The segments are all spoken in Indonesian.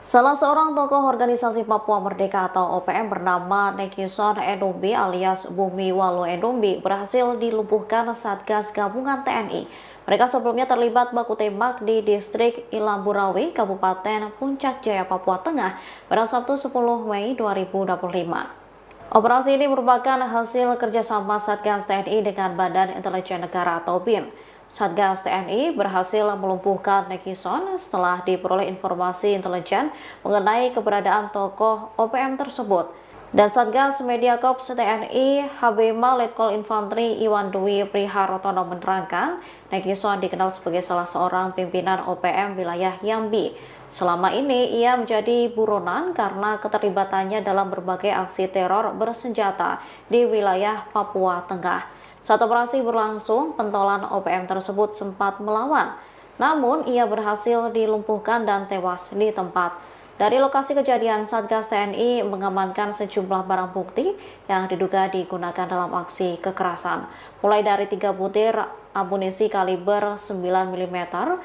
Salah seorang tokoh organisasi Papua Merdeka atau OPM bernama Nekison Enumbi alias Bumi Walu Enumbi berhasil dilumpuhkan Satgas Gabungan TNI. Mereka sebelumnya terlibat baku tembak di distrik Ilamburawi, Kabupaten Puncak Jaya, Papua Tengah pada Sabtu 10 Mei 2025. Operasi ini merupakan hasil kerjasama Satgas TNI dengan Badan Intelijen Negara atau BIN. Satgas TNI berhasil melumpuhkan Nekison setelah diperoleh informasi intelijen mengenai keberadaan tokoh OPM tersebut. Dan Satgas Media Corps TNI HBMA Letkol Infantri Iwan Dwi Priharotono menerangkan, Nekison dikenal sebagai salah seorang pimpinan OPM wilayah Yambi. Selama ini ia menjadi buronan karena keterlibatannya dalam berbagai aksi teror bersenjata di wilayah Papua Tengah. Saat operasi berlangsung, pentolan OPM tersebut sempat melawan, namun ia berhasil dilumpuhkan dan tewas di tempat. Dari lokasi kejadian, Satgas TNI mengamankan sejumlah barang bukti yang diduga digunakan dalam aksi kekerasan, mulai dari 3 butir amunisi kaliber 9 mm, 1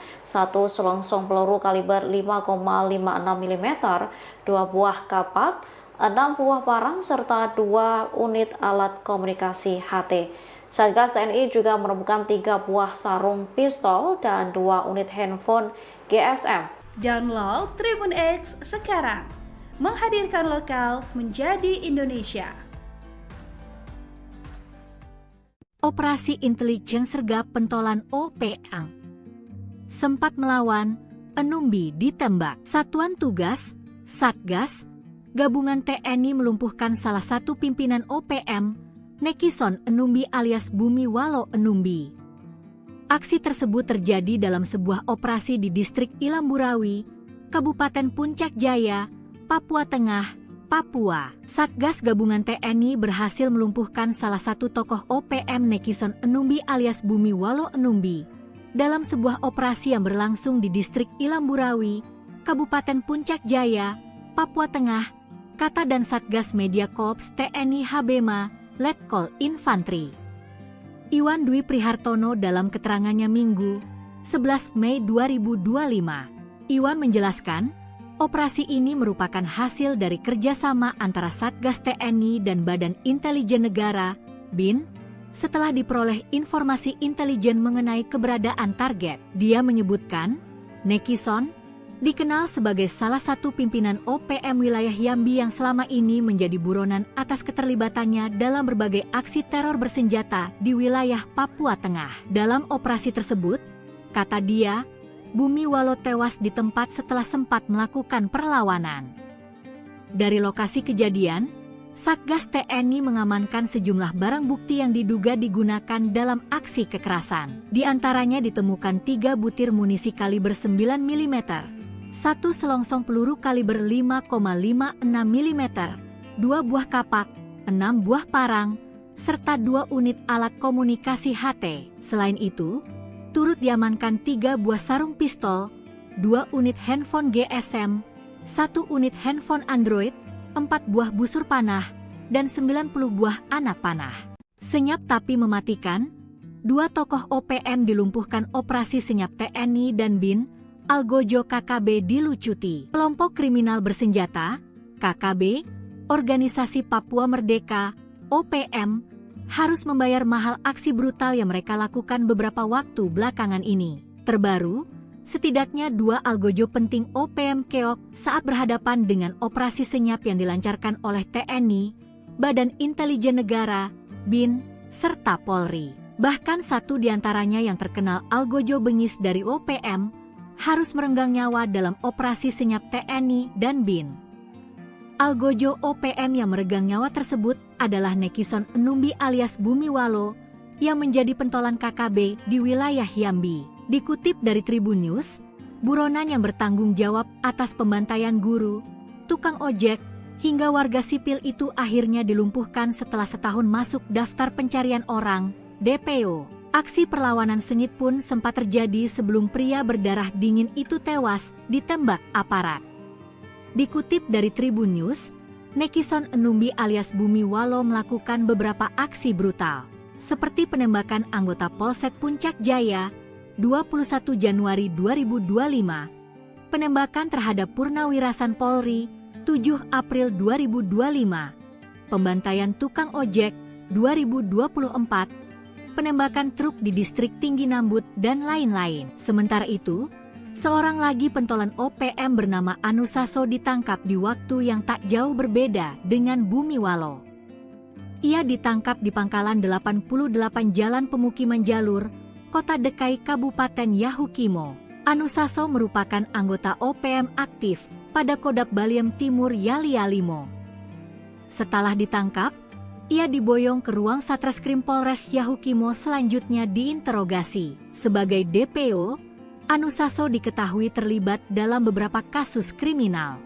selongsong peluru kaliber 5,56 mm, 2 buah kapak, 6 buah parang, serta 2 unit alat komunikasi HT. Satgas TNI juga menemukan 3 buah sarung pistol dan 2 unit handphone GSM. Download Tribun X sekarang, menghadirkan lokal menjadi Indonesia. Operasi intelijen sergap pentolan OPM. Sempat melawan, Enumbi ditembak. Satuan Tugas, Satgas, Gabungan TNI melumpuhkan salah satu pimpinan OPM, Nekison Enumbi alias Bumi Walu Enumbi. Aksi tersebut terjadi dalam sebuah operasi di distrik Ilamburawi, Kabupaten Puncak Jaya, Papua Tengah, Papua. Satgas Gabungan TNI berhasil melumpuhkan salah satu tokoh OPM Nekison Enumbi alias Bumi Walu Enumbi dalam sebuah operasi yang berlangsung di distrik Ilamburawi, Kabupaten Puncak Jaya, Papua Tengah, kata dan Satgas Media Corps TNI HBMA Letkol Infantri Iwan Dwi Prihartono dalam keterangannya Minggu, 11 Mei 2025. Iwan menjelaskan, operasi ini merupakan hasil dari kerjasama antara Satgas TNI dan Badan Intelijen Negara, BIN, setelah diperoleh informasi intelijen mengenai keberadaan target. Dia menyebutkan, Nekison dikenal sebagai salah satu pimpinan OPM wilayah Yambi yang selama ini menjadi buronan atas keterlibatannya dalam berbagai aksi teror bersenjata di wilayah Papua Tengah. Dalam operasi tersebut, kata dia, Bumi Walu tewas di tempat setelah sempat melakukan perlawanan. Dari lokasi kejadian, Satgas TNI mengamankan sejumlah barang bukti yang diduga digunakan dalam aksi kekerasan. Di antaranya ditemukan 3 butir munisi kaliber 9 mm, 1 selongsong peluru kaliber 5,56 mm, 2 buah kapak, 6 buah parang, serta 2 unit alat komunikasi HT. Selain itu, turut diamankan 3 buah sarung pistol, 2 unit handphone GSM, 1 unit handphone Android, 4 buah busur panah, dan 90 buah anak panah. Senyap tapi mematikan, 2 tokoh OPM dilumpuhkan operasi senyap TNI dan BIN, Algojo KKB dilucuti. Kelompok kriminal bersenjata, KKB, Organisasi Papua Merdeka, OPM, harus membayar mahal aksi brutal yang mereka lakukan beberapa waktu belakangan ini. Terbaru, setidaknya 2 algojo penting OPM keok saat berhadapan dengan operasi senyap yang dilancarkan oleh TNI, Badan Intelijen Negara, BIN, serta Polri. Bahkan 1 diantaranya yang terkenal algojo bengis dari OPM, harus merenggang nyawa dalam operasi senyap TNI dan BIN. Algojo OPM yang meregang nyawa tersebut adalah Nekison Enumbi alias Bumi Walu yang menjadi pentolan KKB di wilayah Yambi. Dikutip dari Tribun News, buronan yang bertanggung jawab atas pembantaian guru, tukang ojek, hingga warga sipil itu akhirnya dilumpuhkan setelah setahun masuk daftar pencarian orang, DPO. Aksi perlawanan sengit pun sempat terjadi sebelum pria berdarah dingin itu tewas ditembak aparat. Dikutip dari Tribun News, Nekison Enumbi alias Bumi Walu melakukan beberapa aksi brutal. seperti penembakan anggota Polsek Puncak Jaya 21 Januari 2025, penembakan terhadap Purnawirasan Polri 7 April 2025, pembantaian tukang ojek 2024, penembakan truk di distrik Tinggi Nambut, dan lain-lain. Sementara itu, seorang lagi pentolan OPM bernama Anusaso ditangkap di waktu yang tak jauh berbeda dengan Bumiwalo. Ia ditangkap di pangkalan 88 Jalan Pemukiman Jalur, Kota Dekai, Kabupaten Yahukimo. Anusaso merupakan anggota OPM aktif pada Kodap Baliem Timur Yali-Yalimo. Setelah ditangkap, ia diboyong ke ruang Satreskrim Polres Yahukimo selanjutnya diinterogasi. Sebagai DPO, Anusaso diketahui terlibat dalam beberapa kasus kriminal.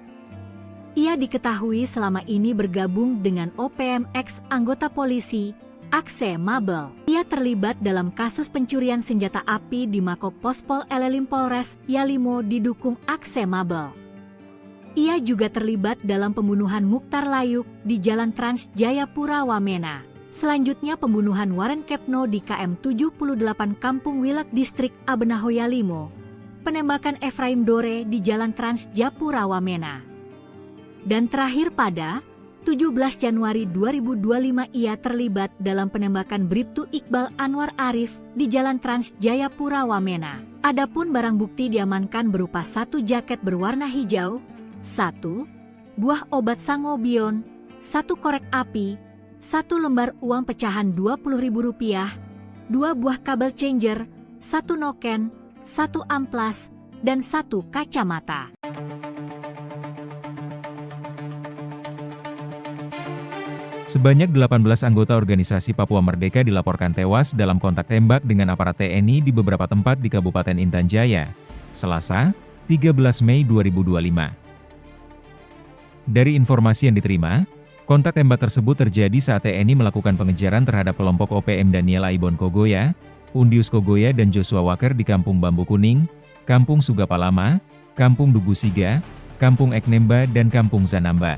Ia diketahui selama ini bergabung dengan OPM ex anggota polisi Akse Mabel. Ia terlibat dalam kasus pencurian senjata api di Mako Pospol Elelim Polres Yalimo didukung Akse Mabel. Ia juga terlibat dalam pembunuhan Mukhtar Layuk di Jalan Trans Jayapura Wamena. Selanjutnya pembunuhan Warren Kepno di KM 78 Kampung Wilak Distrik Abenaho Yalimo. Penembakan Efraim Dore di Jalan Trans Japura Wamena. Dan terakhir pada 17 Januari 2025 ia terlibat dalam penembakan Bribtu Iqbal Anwar Arif di Jalan Trans Jayapura Wamena. Adapun barang bukti diamankan berupa 1 jaket berwarna hijau, 1 buah obat sangobion, 1 korek api, 1 lembar uang pecahan Rp20.000, 2 buah kabel changer, 1 noken, 1 amplas, dan 1 kacamata. Sebanyak 18 anggota organisasi Papua Merdeka dilaporkan tewas dalam kontak tembak dengan aparat TNI di beberapa tempat di Kabupaten Intan Jaya, Selasa, 13 Mei 2025. Dari informasi yang diterima, kontak tembak tersebut terjadi saat TNI melakukan pengejaran terhadap kelompok OPM Daniel Aibon Kogoya, Undius Kogoya dan Joshua Walker di Kampung Bambu Kuning, Kampung Sugapalama, Kampung Dugusiga, Kampung Eknemba, dan Kampung Zanamba.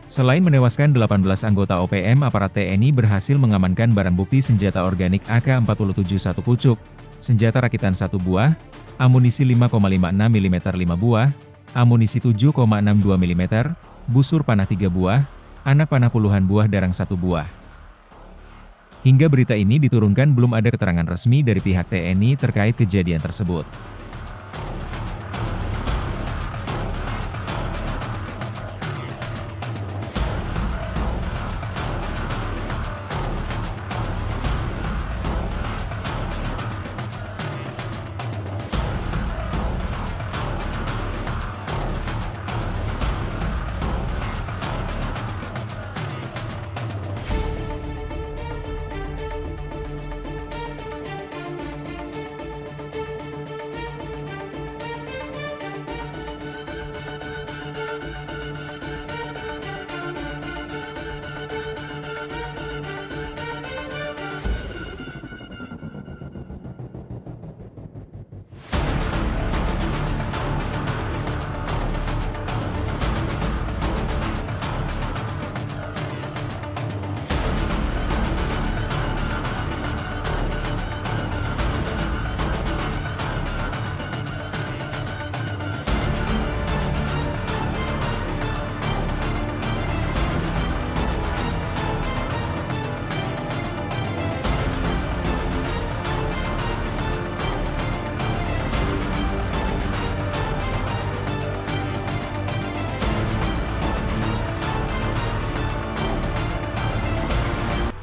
Selain menewaskan 18 anggota OPM, aparat TNI berhasil mengamankan barang bukti senjata organik AK-47 1 pucuk, senjata rakitan 1 buah, amunisi 5,56 mm 5 buah, amunisi 7,62 mm, busur panah 3 buah, anak panah puluhan buah darang 1 buah. Hingga berita ini diturunkan belum ada keterangan resmi dari pihak TNI terkait kejadian tersebut.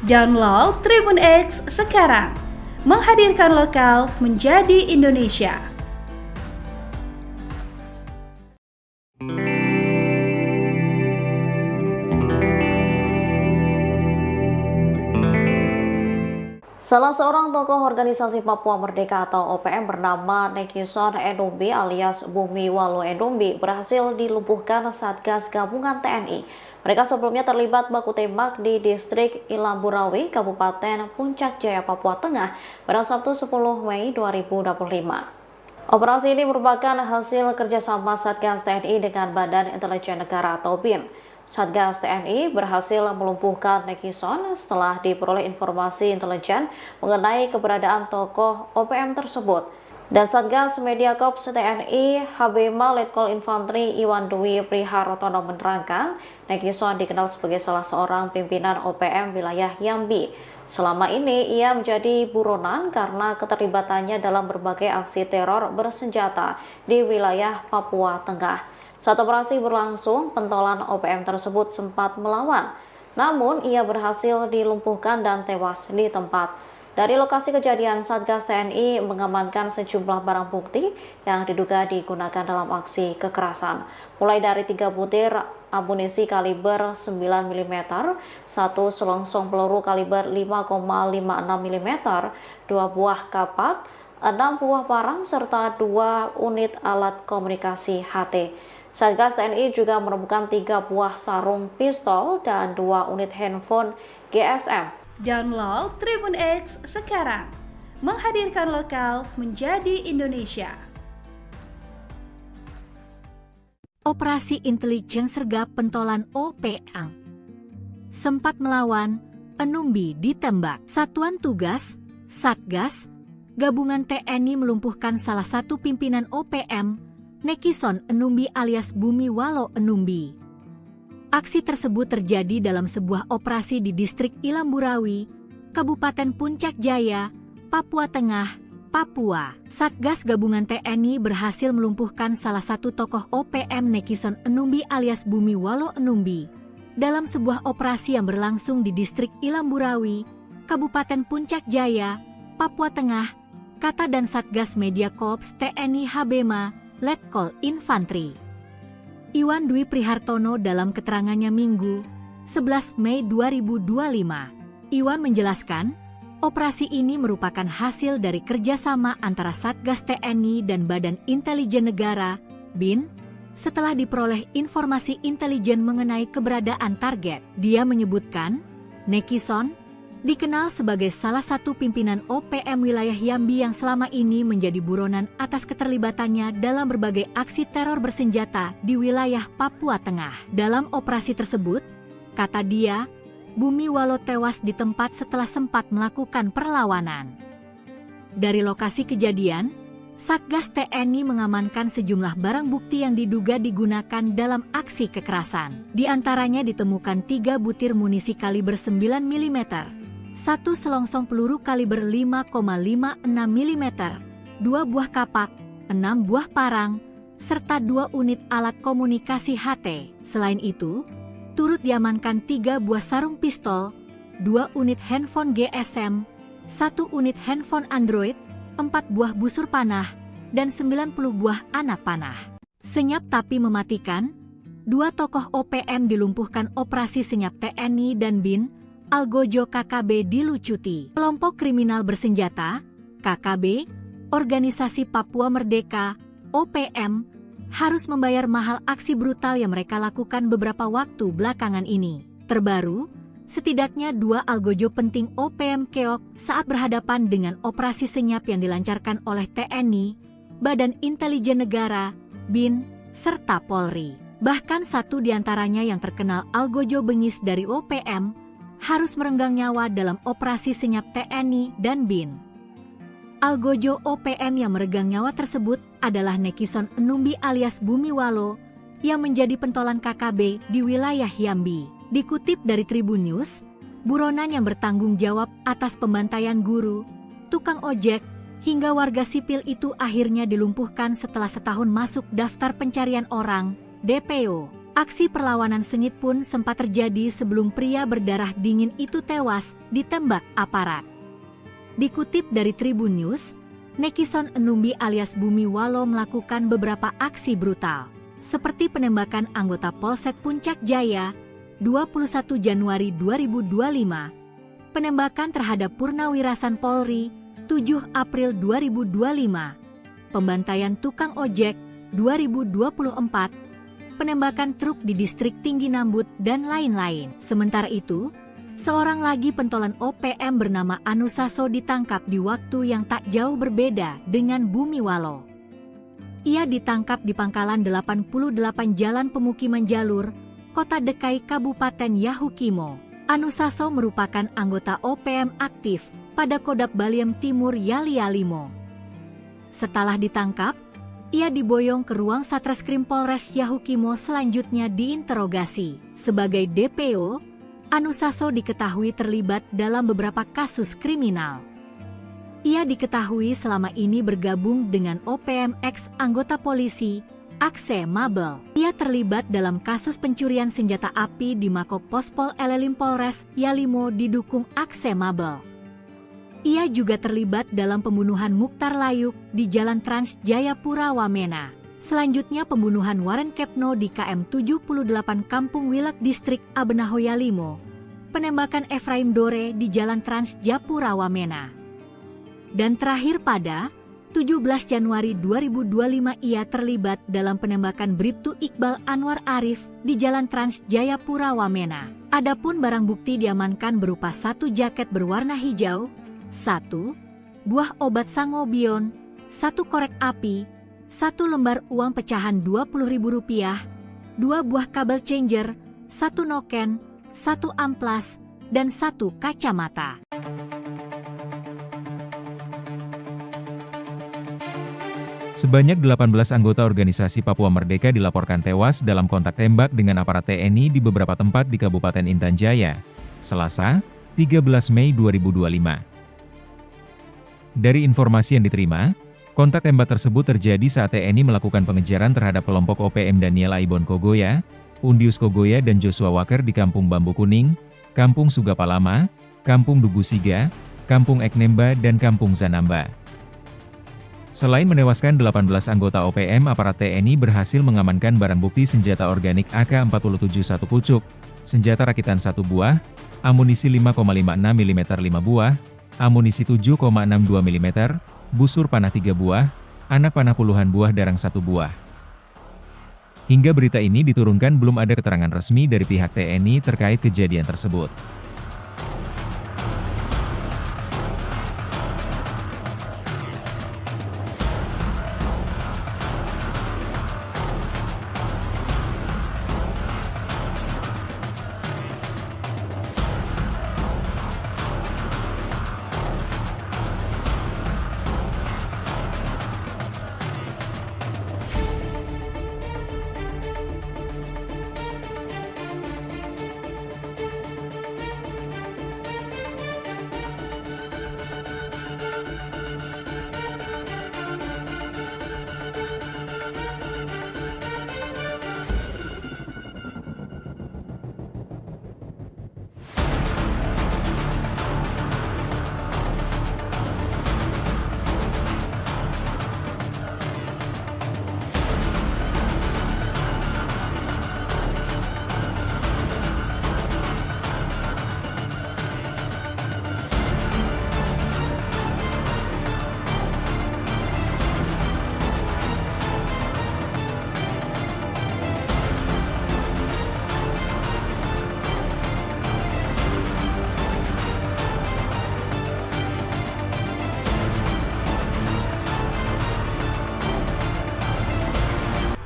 Download Tribun X sekarang, menghadirkan lokal menjadi Indonesia. Salah seorang tokoh organisasi Papua Merdeka atau OPM bernama Nekison Endombi alias Bumiwalo Endombi berhasil dilumpuhkan Satgas Gabungan TNI. Mereka sebelumnya terlibat baku tembak di distrik Ilamburawi, Kabupaten Puncak Jaya, Papua Tengah pada Sabtu 10 Mei 2025. Operasi ini merupakan hasil kerjasama Satgas TNI dengan Badan Intelijen Negara atau BIN. Satgas TNI berhasil melumpuhkan Nekison setelah diperoleh informasi intelijen mengenai keberadaan tokoh OPM tersebut. Dan Satgas Media Corps TNI Habema Letkol Infantri Iwan Dwi Prihartono menerangkan, Nekison dikenal sebagai salah seorang pimpinan OPM wilayah Jambi. Selama ini ia menjadi buronan karena keterlibatannya dalam berbagai aksi teror bersenjata di wilayah Papua Tengah. Saat operasi berlangsung, pentolan OPM tersebut sempat melawan, namun ia berhasil dilumpuhkan dan tewas di tempat. Dari lokasi kejadian, Satgas TNI mengamankan sejumlah barang bukti yang diduga digunakan dalam aksi kekerasan, mulai dari 3 butir amunisi kaliber 9 mm, 1 selongsong peluru kaliber 5,56 mm, 2 buah kapak, 6 buah parang, serta 2 unit alat komunikasi HT. Satgas TNI juga menemukan 3 buah sarung pistol dan 2 unit handphone GSM. Download Tribun X sekarang, menghadirkan lokal menjadi Indonesia. Operasi intelijen sergap pentolan OPM. Sempat melawan, Enumbi ditembak. Satuan Tugas, Satgas, Gabungan TNI melumpuhkan salah satu pimpinan OPM, Nekison Enumbi alias Bumi Walo Enumbi. Aksi tersebut terjadi dalam sebuah operasi di distrik Ilamburawi, Kabupaten Puncak Jaya, Papua Tengah, Papua. Satgas Gabungan TNI berhasil melumpuhkan salah satu tokoh OPM Nekison Enumbi alias Bumi Walo Enumbi dalam sebuah operasi yang berlangsung di distrik Ilamburawi, Kabupaten Puncak Jaya, Papua Tengah, kata dan Satgas Media Corps TNI Habema Letkol Infantri Iwan Dwi Prihartono dalam keterangannya Minggu, 11 Mei 2025. Iwan menjelaskan, operasi ini merupakan hasil dari kerjasama antara Satgas TNI dan Badan Intelijen Negara, BIN, setelah diperoleh informasi intelijen mengenai keberadaan target. Dia menyebutkan, Nekison dikenal sebagai salah satu pimpinan OPM wilayah Jambi yang selama ini menjadi buronan atas keterlibatannya dalam berbagai aksi teror bersenjata di wilayah Papua Tengah. Dalam operasi tersebut, kata dia, Bumi Walo tewas di tempat setelah sempat melakukan perlawanan. Dari lokasi kejadian, Satgas TNI mengamankan sejumlah barang bukti yang diduga digunakan dalam aksi kekerasan. Di antaranya ditemukan 3 butir munisi kaliber 9 mm, 1 selongsong peluru kaliber 5,56 mm, 2 buah kapak, 6 buah parang, serta 2 unit alat komunikasi HT. Selain itu, turut diamankan 3 buah sarung pistol, 2 unit handphone GSM, 1 unit handphone Android, 4 buah busur panah, dan 90 buah anak panah. Senyap tapi mematikan, 2 tokoh OPM dilumpuhkan operasi senyap TNI dan BIN, Algojo KKB dilucuti. Kelompok kriminal bersenjata, KKB, Organisasi Papua Merdeka, OPM, harus membayar mahal aksi brutal yang mereka lakukan beberapa waktu belakangan ini. Terbaru, setidaknya 2 algojo penting OPM keok saat berhadapan dengan operasi senyap yang dilancarkan oleh TNI, Badan Intelijen Negara, BIN, serta Polri. Bahkan 1 diantaranya yang terkenal algojo bengis dari OPM, harus merenggang nyawa dalam operasi senyap TNI dan BIN. Algojo OPM yang meregang nyawa tersebut adalah Nekison Enumbi alias Bumi Walo yang menjadi pentolan KKB di wilayah Jambi. Dikutip dari Tribun News, buronan yang bertanggung jawab atas pembantaian guru, tukang ojek, hingga warga sipil itu akhirnya dilumpuhkan setelah setahun masuk daftar pencarian orang, DPO. Aksi perlawanan sengit pun sempat terjadi sebelum pria berdarah dingin itu tewas ditembak aparat. Dikutip dari Tribun News, Nekison Enumbi alias Bumi Walo melakukan beberapa aksi brutal, seperti penembakan anggota Polsek Puncak Jaya, 21 Januari 2025, penembakan terhadap Purnawirasan Polri, 7 April 2025, pembantaian tukang ojek, 2024, penembakan truk di distrik Tinggi Nambut, dan lain-lain. Sementara itu, seorang lagi pentolan OPM bernama Anusaso ditangkap di waktu yang tak jauh berbeda dengan Bumi Walo. Ia ditangkap di pangkalan 88 Jalan Pemukiman Jalur, Kota Dekai, Kabupaten Yahukimo. Anusaso merupakan anggota OPM aktif pada Kodam Baliem Timur Yali-Yalimo. Setelah ditangkap, ia diboyong ke ruang Satreskrim Polres Yahukimo selanjutnya diinterogasi. Sebagai DPO, Anusaso diketahui terlibat dalam beberapa kasus kriminal. Ia diketahui selama ini bergabung dengan OPM ex anggota polisi Akse Mabel. Ia terlibat dalam kasus pencurian senjata api di Mako Pospol Elelim Polres Yalimo didukung Akse Mabel. Ia juga terlibat dalam pembunuhan Mukhtar Layuk di Jalan Trans Jayapura Wamena. Selanjutnya pembunuhan Warren Kepno di KM 78 Kampung Wilak Distrik Abenaho Yalimo. Penembakan Efraim Dore di Jalan Trans Japura Wamena. Dan terakhir pada 17 Januari 2025 ia terlibat dalam penembakan Bribtu Iqbal Anwar Arif di Jalan Trans Jayapura Wamena. Adapun barang bukti diamankan berupa 1 jaket berwarna hijau, 1 buah obat sangobion, 1 korek api, 1 lembar uang pecahan Rp20.000, 2 buah kabel changer, 1 noken, 1 amplas, dan 1 kacamata. Sebanyak 18 anggota organisasi Papua Merdeka dilaporkan tewas dalam kontak tembak dengan aparat TNI di beberapa tempat di Kabupaten Intan Jaya, Selasa, 13 Mei 2025. Dari informasi yang diterima, kontak tembak tersebut terjadi saat TNI melakukan pengejaran terhadap kelompok OPM Daniel Aibon Kogoya, Undius Kogoya dan Joshua Waker di Kampung Bambu Kuning, Kampung Sugapalama, Kampung Dugusiga, Kampung Eknemba dan Kampung Zanamba. Selain menewaskan 18 anggota OPM, aparat TNI berhasil mengamankan barang bukti senjata organik AK-47 1 pucuk, senjata rakitan 1 buah, amunisi 5,56 mm 5 buah, amunisi 7,62 mm, busur panah 3 buah, anak panah puluhan buah darang 1 buah. Hingga berita ini diturunkan belum ada keterangan resmi dari pihak TNI terkait kejadian tersebut.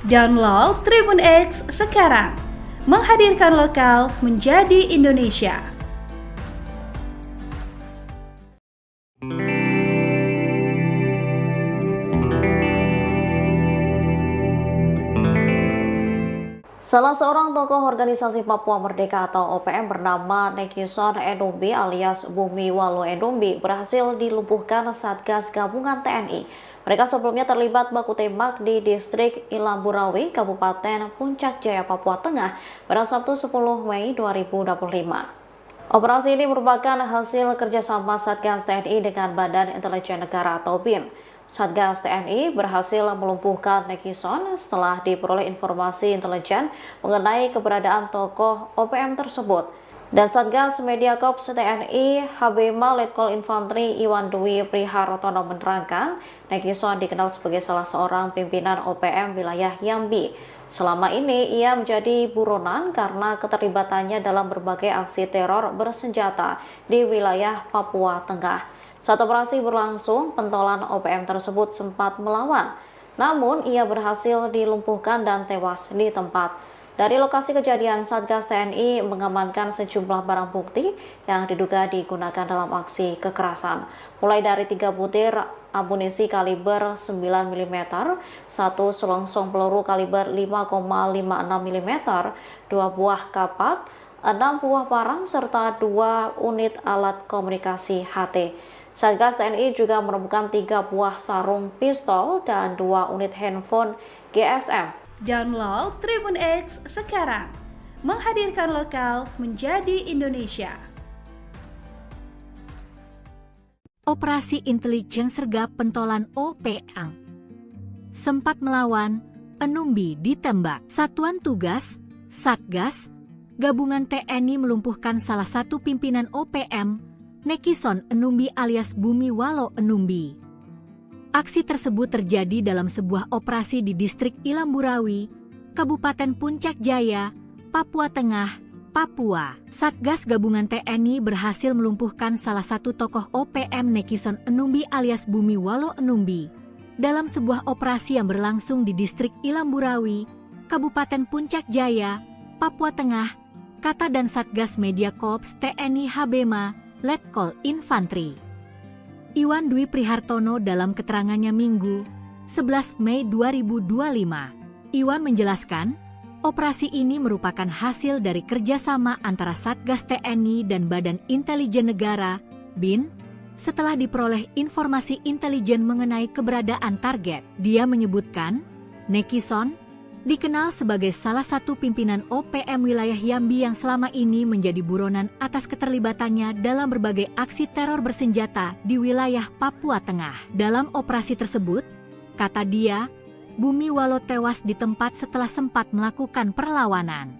Download Tribun X sekarang, menghadirkan lokal menjadi Indonesia. Salah seorang tokoh organisasi Papua Merdeka atau OPM bernama Nekison Endombi alias Bumi Walu Endombi berhasil dilumpuhkan Satgas Gabungan TNI. Mereka sebelumnya terlibat baku tembak di distrik Ilamburawi, Kabupaten Puncak Jaya, Papua Tengah pada Sabtu 10 Mei 2025. Operasi ini merupakan hasil kerjasama Satgas TNI dengan Badan Intelijen Negara atau BIN. Satgas TNI berhasil melumpuhkan Nekison setelah diperoleh informasi intelijen mengenai keberadaan tokoh OPM tersebut. Dan Satgas Media Korps TNI HBMA Letkol Infantri Iwan Dwi Priharotono menerangkan, Nekison dikenal sebagai salah seorang pimpinan OPM wilayah Yambi. Selama ini ia menjadi buronan karena keterlibatannya dalam berbagai aksi teror bersenjata di wilayah Papua Tengah. Saat operasi berlangsung, pentolan OPM tersebut sempat melawan, namun ia berhasil dilumpuhkan dan tewas di tempat. Dari lokasi kejadian, Satgas TNI mengamankan sejumlah barang bukti yang diduga digunakan dalam aksi kekerasan. Mulai dari 3 butir amunisi kaliber 9 mm, 1 selongsong peluru kaliber 5,56 mm, 2 buah kapak, 6 buah parang, serta 2 unit alat komunikasi HT. Satgas TNI juga menemukan 3 buah sarung pistol dan 2 unit handphone GSM. Download Tribun X sekarang, menghadirkan lokal menjadi Indonesia. Operasi intelijen sergap pentolan OPM. Sempat melawan, Enumbi ditembak. Satuan Tugas, Satgas, Gabungan TNI melumpuhkan salah satu pimpinan OPM, Nekison Enumbi alias Bumiwalo Enumbi. Aksi tersebut terjadi dalam sebuah operasi di distrik Ilamburawi, Kabupaten Puncak Jaya, Papua Tengah, Papua. Satgas Gabungan TNI berhasil melumpuhkan salah satu tokoh OPM Nekison Enumbi alias Bumiwalo Enumbi dalam sebuah operasi yang berlangsung di distrik Ilamburawi, Kabupaten Puncak Jaya, Papua Tengah, kata dan Satgas Media Korps TNI Habema, Letkol Infantri Iwan Dwi Prihartono dalam keterangannya Minggu, 11 Mei 2025. Iwan menjelaskan, operasi ini merupakan hasil dari kerjasama antara Satgas TNI dan Badan Intelijen Negara, BIN, setelah diperoleh informasi intelijen mengenai keberadaan target. Dia menyebutkan, Nekison dikenal sebagai salah satu pimpinan OPM wilayah Yambi yang selama ini menjadi buronan atas keterlibatannya dalam berbagai aksi teror bersenjata di wilayah Papua Tengah. Dalam operasi tersebut, kata dia, Bumiwalo tewas di tempat setelah sempat melakukan perlawanan.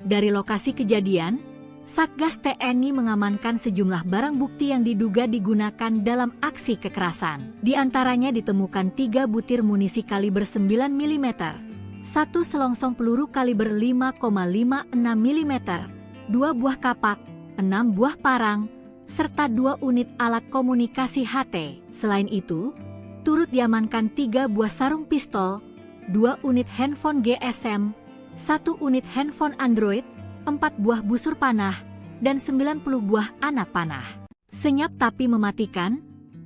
Dari lokasi kejadian, Satgas TNI mengamankan sejumlah barang bukti yang diduga digunakan dalam aksi kekerasan. Di antaranya ditemukan 3 butir munisi kaliber 9 mm, 1 selongsong peluru kaliber 5,56 mm, 2 buah kapak, 6 buah parang, serta 2 unit alat komunikasi HT. Selain itu, turut diamankan 3 buah sarung pistol, 2 unit handphone GSM, 1 unit handphone Android, 4 buah busur panah, dan 90 buah anak panah. Senyap tapi mematikan,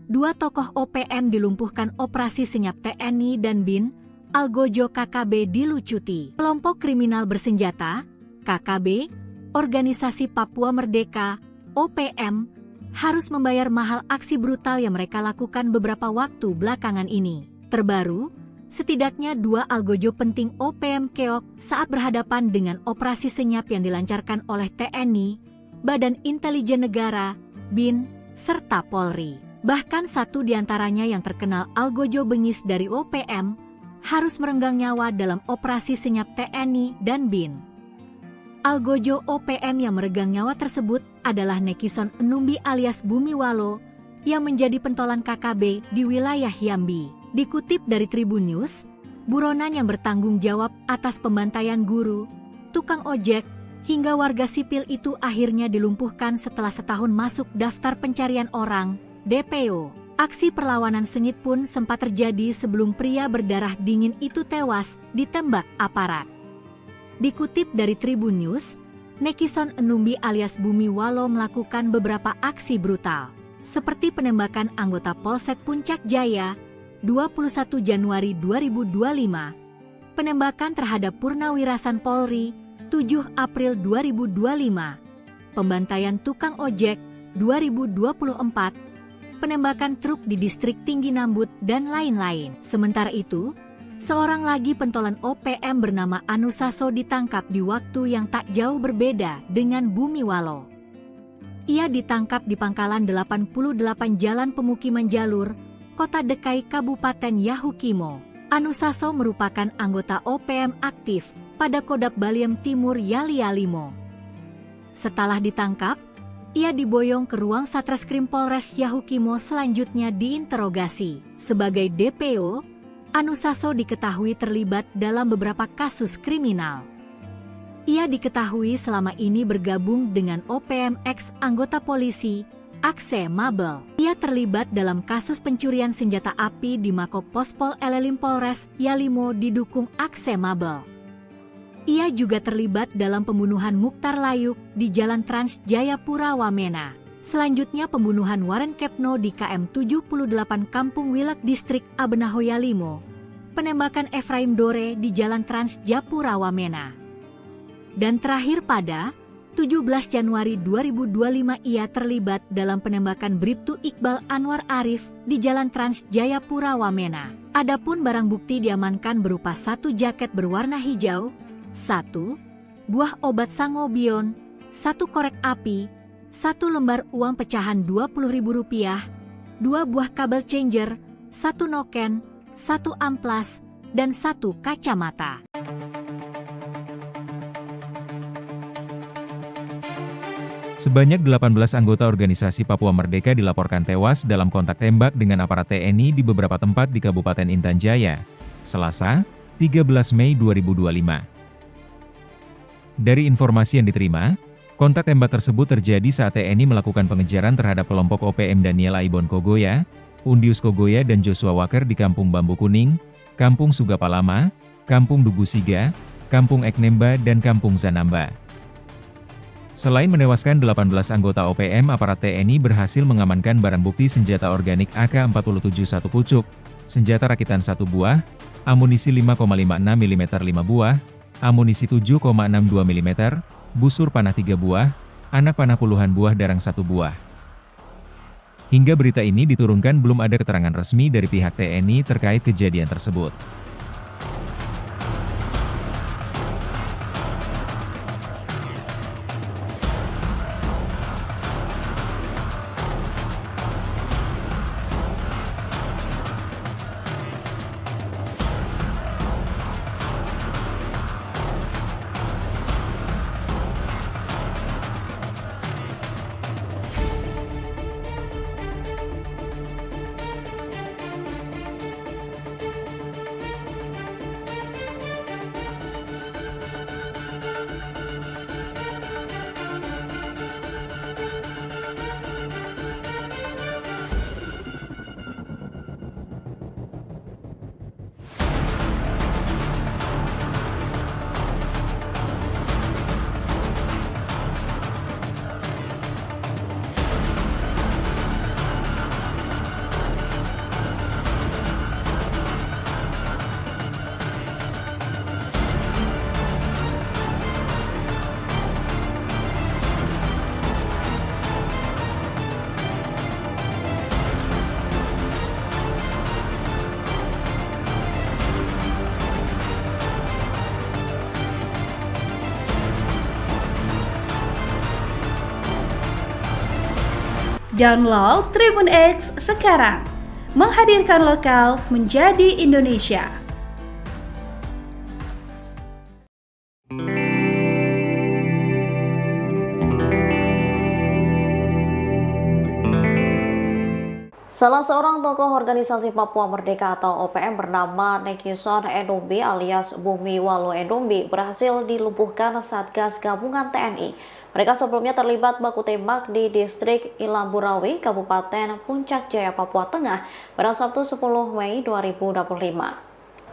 2 tokoh OPM dilumpuhkan operasi senyap TNI dan BIN, Algojo KKB dilucuti. Kelompok kriminal bersenjata, KKB, Organisasi Papua Merdeka, OPM, harus membayar mahal aksi brutal yang mereka lakukan beberapa waktu belakangan ini. Terbaru, setidaknya 2 algojo penting OPM keok saat berhadapan dengan operasi senyap yang dilancarkan oleh TNI, Badan Intelijen Negara, BIN, serta Polri. Bahkan 1 diantaranya yang terkenal algojo bengis dari OPM, harus merenggang nyawa dalam operasi senyap TNI dan BIN. Algojo OPM yang meregang nyawa tersebut adalah Nekison Enumbi alias Bumiwalo yang menjadi pentolan KKB di wilayah Yambi. Dikutip dari Tribun News, buronan yang bertanggung jawab atas pembantaian guru, tukang ojek, hingga warga sipil itu akhirnya dilumpuhkan setelah setahun masuk daftar pencarian orang, DPO. Aksi perlawanan sengit pun sempat terjadi sebelum pria berdarah dingin itu tewas ditembak aparat. Dikutip dari Tribun News, Nekison Enumbi alias Bumiwalo melakukan beberapa aksi brutal, seperti penembakan anggota Polsek Puncak Jaya, 21 Januari 2025, penembakan terhadap Purnawirasan Polri, 7 April 2025, pembantaian tukang ojek, 2024, penembakan truk di distrik Tinggi Nambut, dan lain-lain. Sementara itu, seorang lagi pentolan OPM bernama Anusaso ditangkap di waktu yang tak jauh berbeda dengan Bumiwalo. Ia ditangkap di pangkalan 88 Jalan Pemukiman Jalur, Kota Dekai, Kabupaten Yahukimo. Anusaso merupakan anggota OPM aktif pada Kodap Baliem Timur Yali-Yalimo. Setelah ditangkap, ia diboyong ke ruang Satreskrim Polres Yahukimo selanjutnya diinterogasi. Sebagai DPO, Anusaso diketahui terlibat dalam beberapa kasus kriminal. Ia diketahui selama ini bergabung dengan OPM ex anggota polisi, Akse Mabel. Ia terlibat dalam kasus pencurian senjata api di Mako Pospol Elelim Polres Yalimo didukung Akse Mabel. Ia juga terlibat dalam pembunuhan Mukhtar Layuk di Jalan Trans Jayapura Wamena. Selanjutnya pembunuhan Warren Kepno di KM 78 Kampung Wilak Distrik Abenahoya Limo. Penembakan Efraim Dore di Jalan Trans Japura Wamena. Dan terakhir pada 17 Januari 2025 ia terlibat dalam penembakan Bribtu Iqbal Anwar Arif di Jalan Trans Jayapura Wamena. Adapun barang bukti diamankan berupa 1 jaket berwarna hijau, 1 buah obat sangobion, 1 korek api, 1 lembar uang pecahan Rp20.000, 2 buah kabel changer, 1 noken, 1 amplas, dan 1 kacamata. Sebanyak 18 anggota organisasi Papua Merdeka dilaporkan tewas dalam kontak tembak dengan aparat TNI di beberapa tempat di Kabupaten Intan Jaya, Selasa, 13 Mei 2025. Dari informasi yang diterima, kontak tembak tersebut terjadi saat TNI melakukan pengejaran terhadap kelompok OPM Daniel Aibon Kogoya, Undius Kogoya dan Joshua Waker di Kampung Bambu Kuning, Kampung Sugapalama, Kampung Dugusiga, Kampung Eknemba dan Kampung Zanamba. Selain menewaskan 18 anggota OPM, aparat TNI berhasil mengamankan barang bukti senjata organik AK-47 1 pucuk, senjata rakitan 1 buah, amunisi 5,56 mm 5 buah, amunisi 7,62 mm, busur panah 3 buah, anak panah puluhan buah darang 1 buah. Hingga berita ini diturunkan belum ada keterangan resmi dari pihak TNI terkait kejadian tersebut. Download Tribun X sekarang, menghadirkan lokal menjadi Indonesia. Salah seorang tokoh organisasi Papua Merdeka atau OPM bernama Nekison Endombi alias Bumi Walu Endombi berhasil dilumpuhkan Satgas Gabungan TNI. Mereka sebelumnya terlibat baku tembak di distrik Ilamburawi, Kabupaten Puncak Jaya, Papua Tengah pada Sabtu 10 Mei 2025.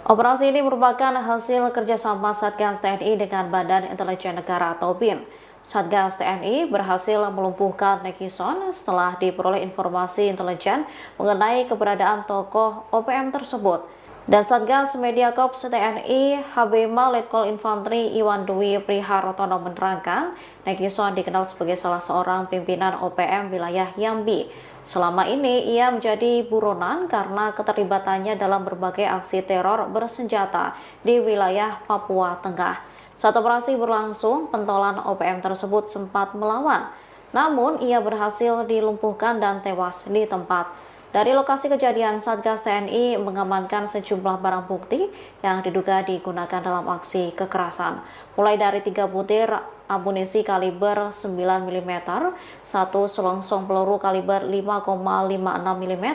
Operasi ini merupakan hasil kerjasama Satgas TNI dengan Badan Intelijen Negara atau BIN. Satgas TNI berhasil melumpuhkan Nekison setelah diperoleh informasi intelijen mengenai keberadaan tokoh OPM tersebut. Dan Satgas Media Korps TNI HBMA Letkol Infantri Iwan Dwi Priharotono menerangkan, Nekison dikenal sebagai salah seorang pimpinan OPM wilayah Yambi. Selama ini ia menjadi buronan karena keterlibatannya dalam berbagai aksi teror bersenjata di wilayah Papua Tengah. Saat operasi berlangsung, pentolan OPM tersebut sempat melawan, namun ia berhasil dilumpuhkan dan tewas di tempat. Dari lokasi kejadian, Satgas TNI mengamankan sejumlah barang bukti yang diduga digunakan dalam aksi kekerasan, mulai dari 3 butir amunisi kaliber 9 mm, 1 selongsong peluru kaliber 5,56 mm,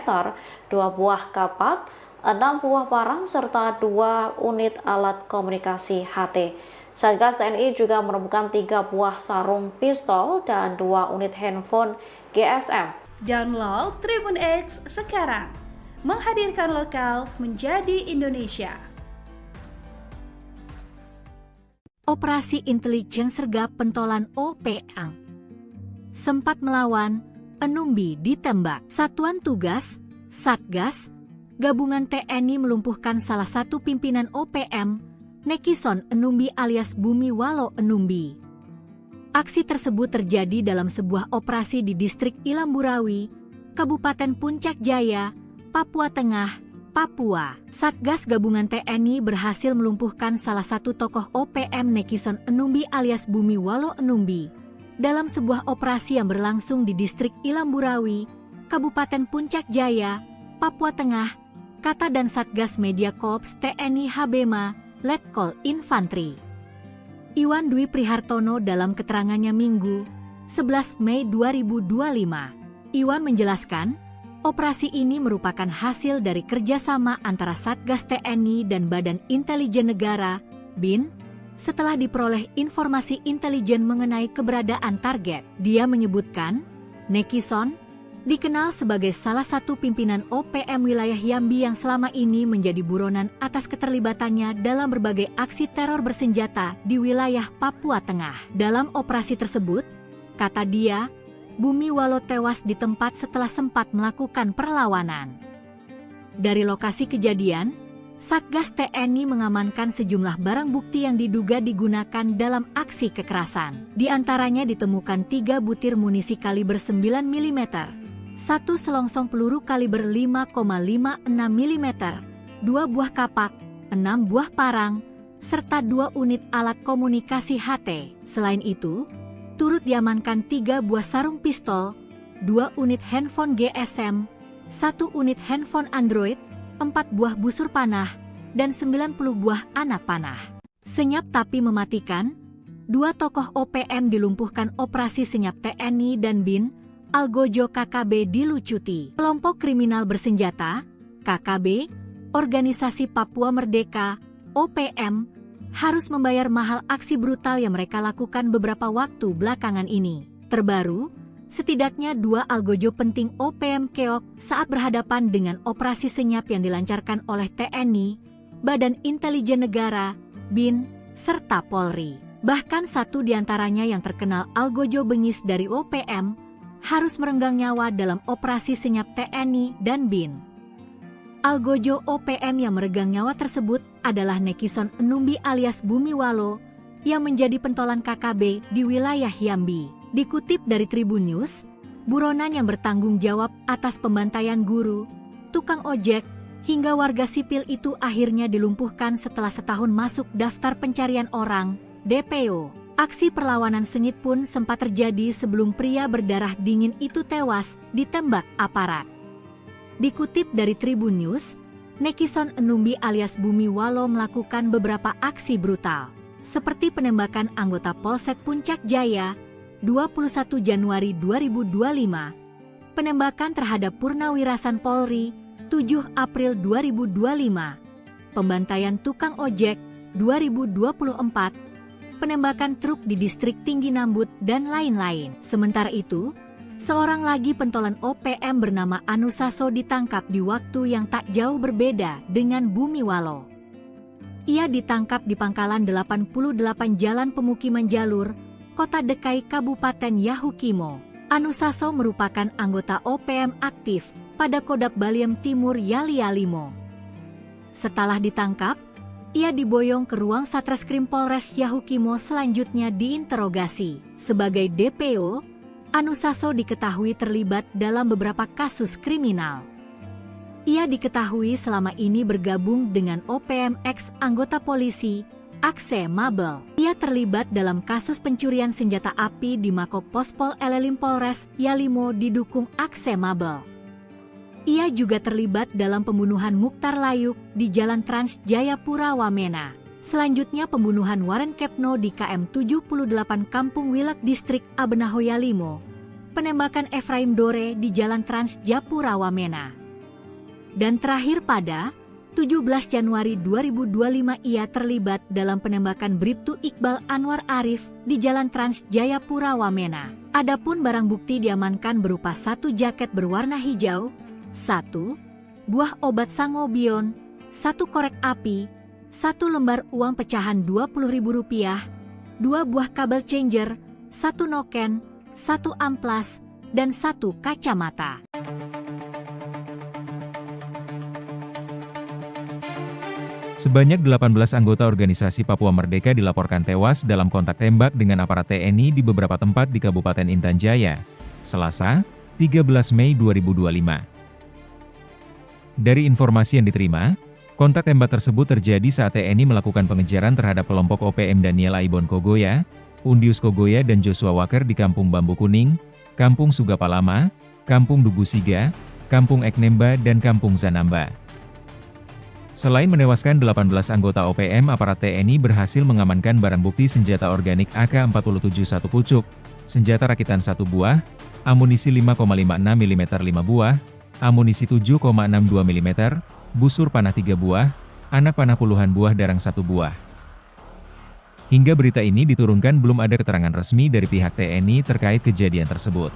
2 buah kapak, 6 buah parang, serta 2 unit alat komunikasi HT. Satgas TNI juga menemukan 3 buah sarung pistol dan 2 unit handphone GSM. Download Tribun X sekarang, menghadirkan lokal menjadi Indonesia. Operasi intelijen sergap pentolan OPM. Sempat melawan, Enumbi ditembak. Satuan Tugas, Satgas, Gabungan TNI melumpuhkan salah satu pimpinan OPM, Nekison Enumbi alias Bumiwalo Enumbi. Aksi tersebut terjadi dalam sebuah operasi di distrik Ilamburawi, Kabupaten Puncak Jaya, Papua Tengah, Papua. Satgas Gabungan TNI berhasil melumpuhkan salah satu tokoh OPM Nekison Enumbi alias Bumiwalo Enumbi dalam sebuah operasi yang berlangsung di distrik Ilamburawi, Kabupaten Puncak Jaya, Papua Tengah, kata dan Satgas Media Korps TNI Habema, Letkol Infantri Iwan Dwi Prihartono dalam keterangannya Minggu, 11 Mei 2025. Iwan menjelaskan, operasi ini merupakan hasil dari kerjasama antara Satgas TNI dan Badan Intelijen Negara, BIN, setelah diperoleh informasi intelijen mengenai keberadaan target. Dia menyebutkan, Nekison dikenal sebagai salah satu pimpinan OPM wilayah Yambi yang selama ini menjadi buronan atas keterlibatannya dalam berbagai aksi teror bersenjata di wilayah Papua Tengah. Dalam operasi tersebut, kata dia, Bumiwalo tewas di tempat setelah sempat melakukan perlawanan. Dari lokasi kejadian, Satgas TNI mengamankan sejumlah barang bukti yang diduga digunakan dalam aksi kekerasan. Di antaranya ditemukan 3 butir munisi kaliber 9 mm, 1 selongsong peluru kaliber 5,56 mm, 2 buah kapak, 6 buah parang, serta 2 unit alat komunikasi HT. Selain itu, turut diamankan 3 buah sarung pistol, 2 unit handphone GSM, 1 unit handphone Android, 4 buah busur panah, dan 90 buah anak panah. Senyap tapi mematikan, 2 tokoh OPM dilumpuhkan operasi senyap TNI dan BIN, Algojo KKB dilucuti. Kelompok kriminal bersenjata, KKB, Organisasi Papua Merdeka, OPM, harus membayar mahal aksi brutal yang mereka lakukan beberapa waktu belakangan ini. Terbaru, setidaknya 2 algojo penting OPM keok saat berhadapan dengan operasi senyap yang dilancarkan oleh TNI, Badan Intelijen Negara, BIN, serta Polri. Bahkan 1 diantaranya yang terkenal algojo bengis dari OPM, harus merenggang nyawa dalam operasi senyap TNI dan BIN. Algojo OPM yang meregang nyawa tersebut adalah Nekison Enumbi alias Bumiwalo yang menjadi pentolan KKB di wilayah Yambi. Dikutip dari Tribun News, buronan yang bertanggung jawab atas pembantaian guru, tukang ojek, hingga warga sipil itu akhirnya dilumpuhkan setelah setahun masuk daftar pencarian orang, DPO. Aksi perlawanan sengit pun sempat terjadi sebelum pria berdarah dingin itu tewas ditembak aparat. Dikutip dari Tribun News, Nekison Enumbi alias Bumiwalo melakukan beberapa aksi brutal, seperti penembakan anggota Polsek Puncak Jaya, 21 Januari 2025, penembakan terhadap Purnawirasan Polri, 7 April 2025, pembantaian tukang ojek, 2024, penembakan truk di distrik Tinggi Nambut, dan lain-lain. Sementara itu, seorang lagi pentolan OPM bernama Anusaso ditangkap di waktu yang tak jauh berbeda dengan Bumiwalo. Ia ditangkap di pangkalan 88 Jalan Pemukiman Jalur, Kota Dekai, Kabupaten Yahukimo. Anusaso merupakan anggota OPM aktif pada Kodap Baliem Timur Yali-Yalimo. Setelah ditangkap, ia diboyong ke ruang Satreskrim Polres Yahukimo selanjutnya diinterogasi. Sebagai DPO, Anusaso diketahui terlibat dalam beberapa kasus kriminal. Ia diketahui selama ini bergabung dengan OPM ex anggota polisi, Akse Mabel. Ia terlibat dalam kasus pencurian senjata api di Mako Pospol Elelim Polres Yalimo didukung Akse Mabel. Ia juga terlibat dalam pembunuhan Mukhtar Layuk di Jalan Trans Jayapura Wamena. Selanjutnya pembunuhan Warren Kepno di KM 78 Kampung Wilak Distrik Abenaho Yalimo. Penembakan Efraim Dore di Jalan Trans Japura Wamena. Dan terakhir pada 17 Januari 2025 ia terlibat dalam penembakan Bribtu Iqbal Anwar Arif di Jalan Trans Jayapura Wamena. Adapun barang bukti diamankan berupa 1 jaket berwarna hijau, 1 buah obat sangobion, 1 korek api, 1 lembar uang pecahan Rp20.000, 2 buah kabel changer, 1 noken, 1 amplas, dan 1 kacamata. Sebanyak 18 anggota organisasi Papua Merdeka dilaporkan tewas dalam kontak tembak dengan aparat TNI di beberapa tempat di Kabupaten Intan Jaya, Selasa, 13 Mei 2025. Dari informasi yang diterima, kontak tembak tersebut terjadi saat TNI melakukan pengejaran terhadap kelompok OPM Daniel Aibon Kogoya, Undius Kogoya dan Joshua Walker di Kampung Bambu Kuning, Kampung Sugapalama, Kampung Dugusiga, Kampung Eknemba, dan Kampung Zanamba. Selain menewaskan 18 anggota OPM, aparat TNI berhasil mengamankan barang bukti senjata organik AK-47 1 pucuk, senjata rakitan 1 buah, amunisi 5,56 mm 5 buah, amunisi 7,62 mm, busur panah 3 buah, anak panah puluhan buah darang 1 buah. Hingga berita ini diturunkan belum ada keterangan resmi dari pihak TNI terkait kejadian tersebut.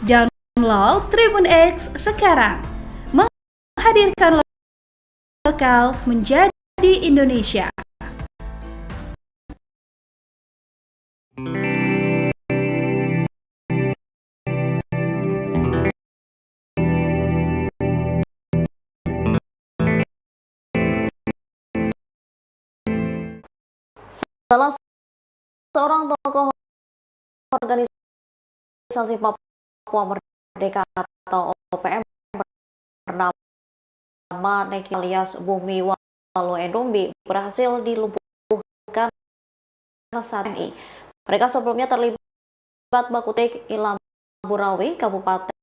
Download Tribun X sekarang, menghadirkan lokal menjadi Indonesia. Salah seorang tokoh organisasi Papua Merdeka atau OPM bernama Neki alias Bumi Walo Endombi berhasil dilumpuhkan saat TNI. Mereka sebelumnya terlibat baku-tembak Ilam Burawi, Kabupaten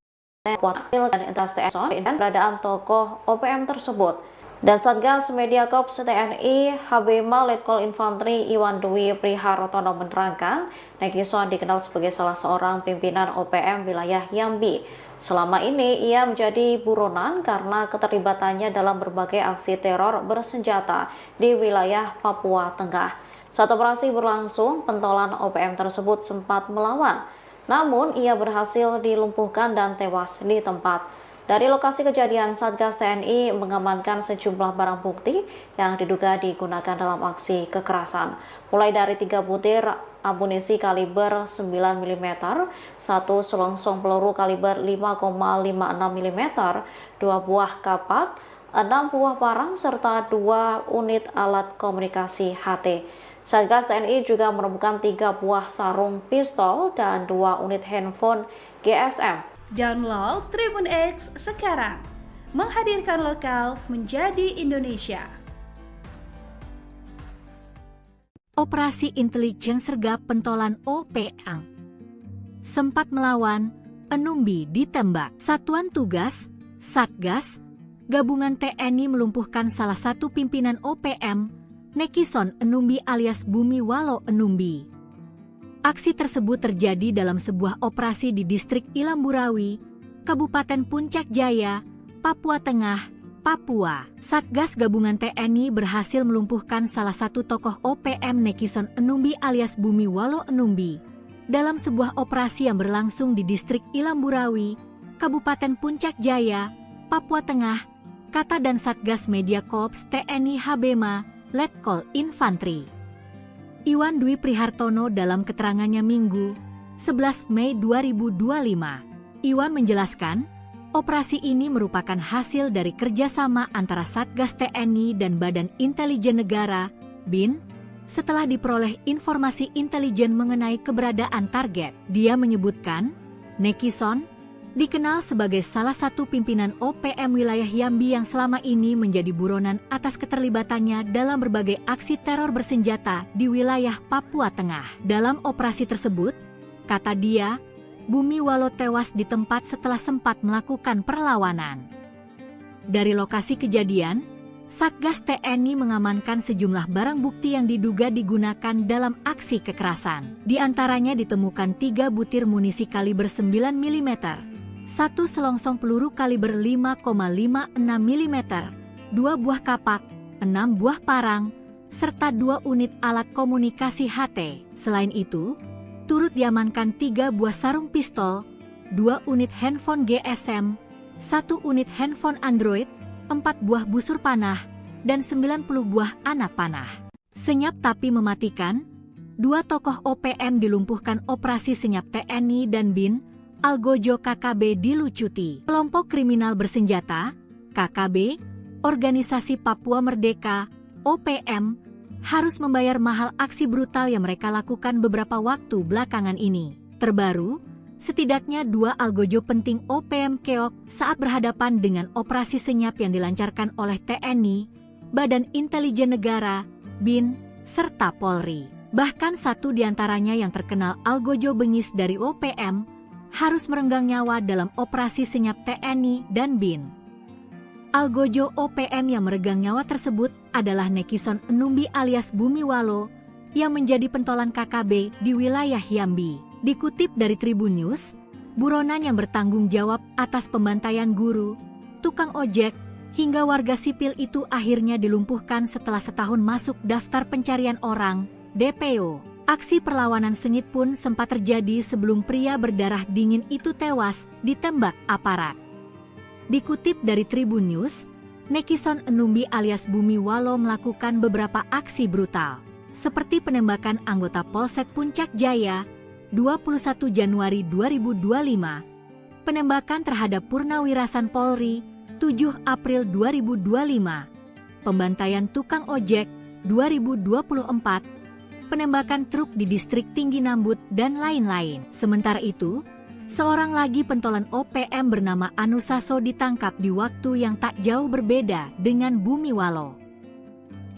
Wakil dan TNI dan beradaan tokoh OPM tersebut. Dan Satgas Media Korps TNI HBMA Letkol Infanteri Iwan Dwi Priharotono menerangkan, Nekison dikenal sebagai salah seorang pimpinan OPM wilayah Yambi. Selama ini ia menjadi buronan karena keterlibatannya dalam berbagai aksi teror bersenjata di wilayah Papua Tengah. Saat operasi berlangsung, pentolan OPM tersebut sempat melawan, namun ia berhasil dilumpuhkan dan tewas di tempat. Dari lokasi kejadian, Satgas TNI mengamankan sejumlah barang bukti yang diduga digunakan dalam aksi kekerasan. Mulai dari 3 butir amunisi kaliber 9 mm, 1 selongsong peluru kaliber 5,56 mm, 2 buah kapak, 6 buah parang, serta 2 unit alat komunikasi HT. Satgas TNI juga menemukan 3 buah sarung pistol dan 2 unit handphone GSM. Download Tribun X sekarang, menghadirkan lokal menjadi Indonesia. Operasi intelijen sergap pentolan OPM. Sempat melawan, Enumbi ditembak. Satuan Tugas, Satgas, Gabungan TNI melumpuhkan salah satu pimpinan OPM, Nekison Enumbi alias Bumi Walo Enumbi. Aksi tersebut terjadi dalam sebuah operasi di distrik Ilam Burawi, Kabupaten Puncak Jaya, Papua Tengah, Papua. Satgas Gabungan TNI berhasil melumpuhkan salah satu tokoh OPM Nekison Enumbi alias Bumi Walo Enumbi dalam sebuah operasi yang berlangsung di distrik Ilam Burawi, Kabupaten Puncak Jaya, Papua Tengah, Kata dan Satgas Media Korps TNI Habema, Letkol Infantri. Iwan Dwi Prihartono dalam keterangannya Minggu, 11 Mei 2025. Iwan menjelaskan, operasi ini merupakan hasil dari kerjasama antara Satgas TNI dan Badan Intelijen Negara, BIN, setelah diperoleh informasi intelijen mengenai keberadaan target. Dia menyebutkan, Nekison dikenal sebagai salah satu pimpinan OPM wilayah Yambi yang selama ini menjadi buronan atas keterlibatannya dalam berbagai aksi teror bersenjata di wilayah Papua Tengah. Dalam operasi tersebut, kata dia, Bumi Walo tewas di tempat setelah sempat melakukan perlawanan. Dari lokasi kejadian, Satgas TNI mengamankan sejumlah barang bukti yang diduga digunakan dalam aksi kekerasan. Di antaranya ditemukan 3 butir munisi kaliber 9 mm, 1 selongsong peluru kaliber 5,56 mm, 2 buah kapak, 6 buah parang, serta 2 unit alat komunikasi HT. Selain itu, turut diamankan 3 buah sarung pistol, 2 unit handphone GSM, 1 unit handphone Android, 4 buah busur panah, dan 90 buah anak panah. Senyap tapi mematikan, 2 tokoh OPM dilumpuhkan operasi senyap TNI dan BIN, Algojo KKB dilucuti. Kelompok kriminal bersenjata, KKB, Organisasi Papua Merdeka, OPM, harus membayar mahal aksi brutal yang mereka lakukan beberapa waktu belakangan ini. Terbaru, setidaknya 2 algojo penting OPM keok saat berhadapan dengan operasi senyap yang dilancarkan oleh TNI, Badan Intelijen Negara, BIN, serta Polri. Bahkan 1 diantaranya yang terkenal algojo bengis dari OPM, harus merenggang nyawa dalam operasi senyap TNI dan BIN. Algojo OPM yang meregang nyawa tersebut adalah Nekison Enumbi alias Bumi Walo, yang menjadi pentolan KKB di wilayah Yambi. Dikutip dari Tribun News, buronan yang bertanggung jawab atas pembantaian guru, tukang ojek, hingga warga sipil itu akhirnya dilumpuhkan setelah setahun masuk daftar pencarian orang, DPO. Aksi perlawanan sengit pun sempat terjadi sebelum pria berdarah dingin itu tewas ditembak aparat. Dikutip dari Tribun News, Nekison Enumbi alias Bumi Walo melakukan beberapa aksi brutal, seperti penembakan anggota Polsek Puncak Jaya, 21 Januari 2025, penembakan terhadap Purnawirasan Polri, 7 April 2025, pembantaian tukang ojek, 2024, penembakan truk di distrik Tinggi Nambut, dan lain-lain. Sementara itu, seorang lagi pentolan OPM bernama Anusaso ditangkap di waktu yang tak jauh berbeda dengan Bumi Walo.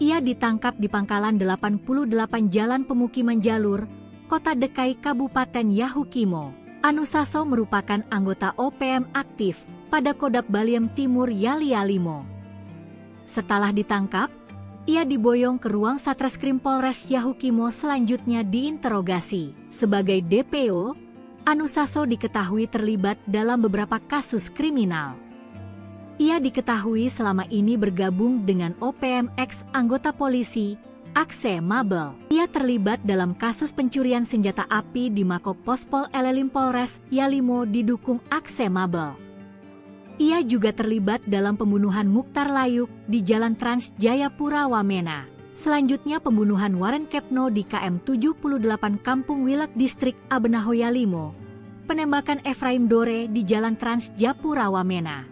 Ia ditangkap di pangkalan 88 Jalan Pemukiman Jalur, Kota Dekai, Kabupaten Yahukimo. Anusaso merupakan anggota OPM aktif pada Kodap Baliem Timur Yali-Yalimo. Setelah ditangkap, ia diboyong ke ruang Satreskrim Polres Yahukimo selanjutnya diinterogasi. Sebagai DPO, Anusaso diketahui terlibat dalam beberapa kasus kriminal. Ia diketahui selama ini bergabung dengan OPM ex anggota polisi, Akse Mabel. Ia terlibat dalam kasus pencurian senjata api di Mako Pospol Elelim Polres Yalimo didukung Akse Mabel. Ia juga terlibat dalam pembunuhan Mukhtar Layuk di Jalan Trans Jayapura Wamena. Selanjutnya pembunuhan Warren Kepno di KM 78 Kampung Wilak Distrik Abenaho Yalimo. Penembakan Efraim Dore di Jalan Trans Japura Wamena.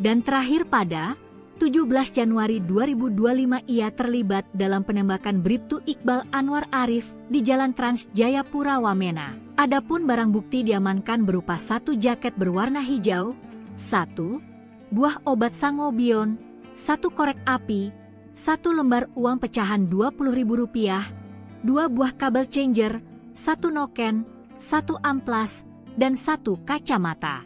Dan terakhir pada 17 Januari 2025 ia terlibat dalam penembakan Bribtu Iqbal Anwar Arif di Jalan Trans Jayapura Wamena. Adapun barang bukti diamankan berupa 1 jaket berwarna hijau, 1 buah obat sangobion, 1 korek api, 1 lembar uang pecahan Rp20.000, 2 buah kabel changer, 1 noken, 1 amplas, dan 1 kacamata.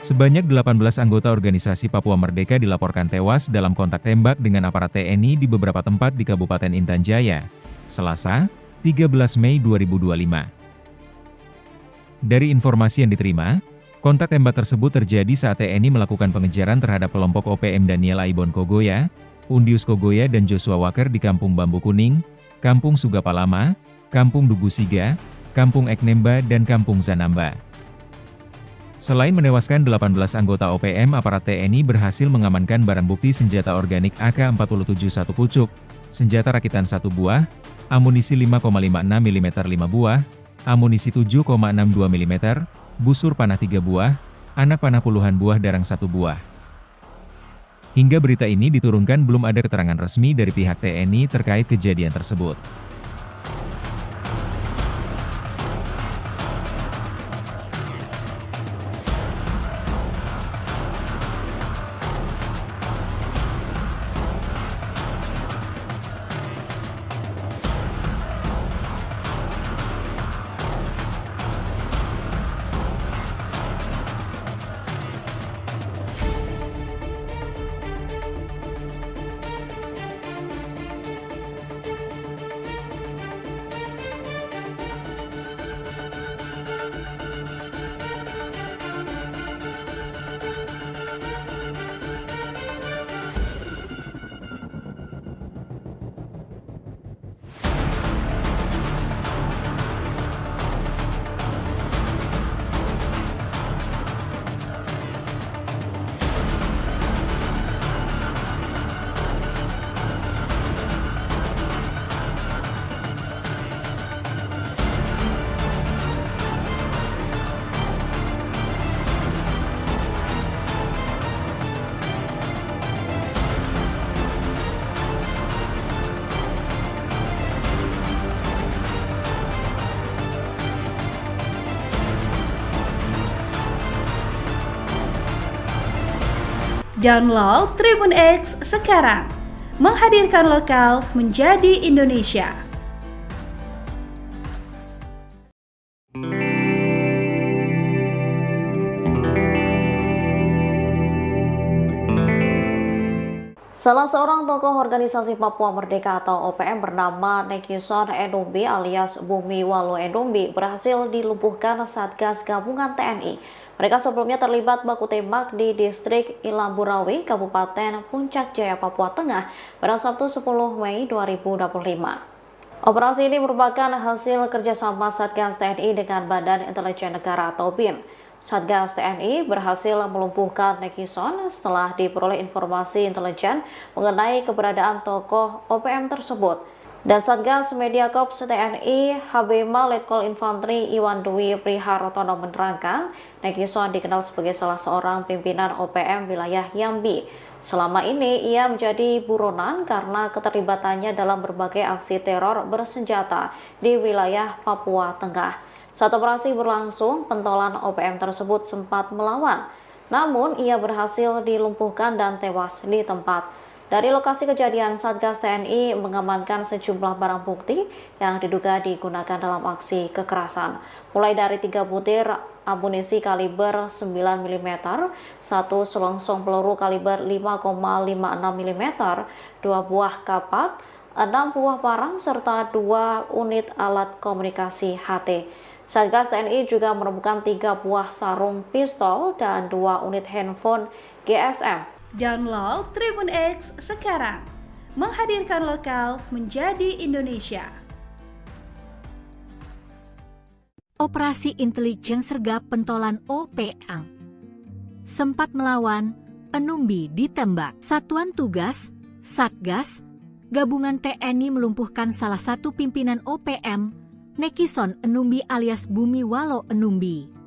Sebanyak 18 anggota organisasi Papua Merdeka dilaporkan tewas dalam kontak tembak dengan aparat TNI di beberapa tempat di Kabupaten Intan Jaya, Selasa, 13 Mei 2025. Dari informasi yang diterima, kontak tembak tersebut terjadi saat TNI melakukan pengejaran terhadap kelompok OPM Daniel Aibon Kogoya, Undius Kogoya dan Joshua Walker di Kampung Bambu Kuning, Kampung Sugapalama, Kampung Dugusiga, Kampung Eknemba dan Kampung Zanamba. Selain menewaskan 18 anggota OPM, aparat TNI berhasil mengamankan barang bukti senjata organik AK-47 1 pucuk, senjata rakitan 1 buah, amunisi 5,56 mm 5 buah, amunisi 7,62 mm, busur panah 3 buah, anak panah puluhan buah darang 1 buah. Hingga berita ini diturunkan belum ada keterangan resmi dari pihak TNI terkait kejadian tersebut. Download Tribun X sekarang, menghadirkan lokal menjadi Indonesia. Salah seorang tokoh organisasi Papua Merdeka atau OPM bernama Nekison Enumbi alias Bumi Walu Enumbi berhasil dilumpuhkan Satgas Gabungan TNI. Mereka sebelumnya terlibat baku tembak di distrik Ilamburawi, Kabupaten Puncak Jaya, Papua Tengah pada Sabtu 10 Mei 2025. Operasi ini merupakan hasil kerjasama Satgas TNI dengan Badan Intelijen Negara atau BIN. Satgas TNI berhasil melumpuhkan Nekison setelah diperoleh informasi intelijen mengenai keberadaan tokoh OPM tersebut. Dan Satgas Media Korps TNI Habema Letkol Infantri Iwan Dwi Prihartono menerangkan, Nekison dikenal sebagai salah seorang pimpinan OPM wilayah Yambi. Selama ini ia menjadi buronan karena keterlibatannya dalam berbagai aksi teror bersenjata di wilayah Papua Tengah. Saat operasi berlangsung, pentolan OPM tersebut sempat melawan, namun ia berhasil dilumpuhkan dan tewas di tempat. Dari lokasi kejadian, Satgas TNI mengamankan sejumlah barang bukti yang diduga digunakan dalam aksi kekerasan, mulai dari 3 butir amunisi kaliber 9 mm, 1 selongsong peluru kaliber 5,56 mm, 2 buah kapak, 6 buah parang, serta 2 unit alat komunikasi HT. Satgas TNI juga menemukan 3 buah sarung pistol dan 2 unit handphone GSM. Download Tribun X sekarang, menghadirkan lokal menjadi Indonesia. Operasi intelijen sergap pentolan OPM. Sempat melawan, Enumbi ditembak. Satuan Tugas, Satgas, Gabungan TNI melumpuhkan salah satu pimpinan OPM, Nekison Enumbi alias Bumi Walu Enumbi.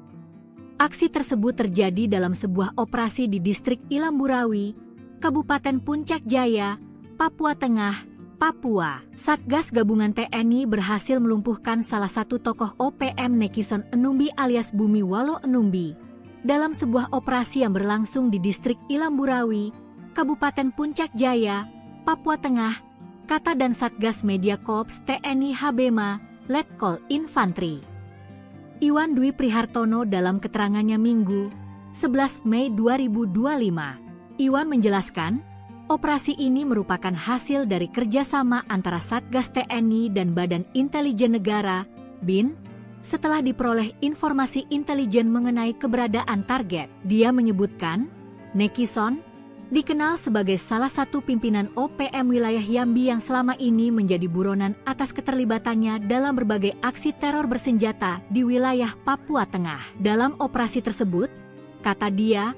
Aksi tersebut terjadi dalam sebuah operasi di distrik Ilamburawi, Kabupaten Puncak Jaya, Papua Tengah, Papua. Satgas Gabungan TNI berhasil melumpuhkan salah satu tokoh OPM Nekison Enumbi alias Bumi Walu Enumbi dalam sebuah operasi yang berlangsung di distrik Ilamburawi, Kabupaten Puncak Jaya, Papua Tengah, kata dan Satgas Media Korps TNI Habema Letkol Infantri Iwan Dwi Prihartono dalam keterangannya Minggu, 11 Mei 2025. Iwan menjelaskan, operasi ini merupakan hasil dari kerjasama antara Satgas TNI dan Badan Intelijen Negara, BIN, setelah diperoleh informasi intelijen mengenai keberadaan target. Dia menyebutkan, Nekison dikenal sebagai salah satu pimpinan OPM wilayah Jambi yang selama ini menjadi buronan atas keterlibatannya dalam berbagai aksi teror bersenjata di wilayah Papua Tengah. Dalam operasi tersebut, kata dia,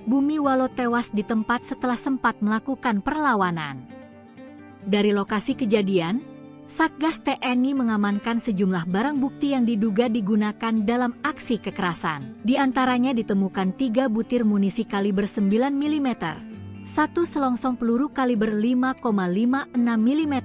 Bumi Walo tewas di tempat setelah sempat melakukan perlawanan. Dari lokasi kejadian, Satgas TNI mengamankan sejumlah barang bukti yang diduga digunakan dalam aksi kekerasan. Di antaranya ditemukan 3 butir munisi kaliber 9 mm, 1 selongsong peluru kaliber 5,56 mm,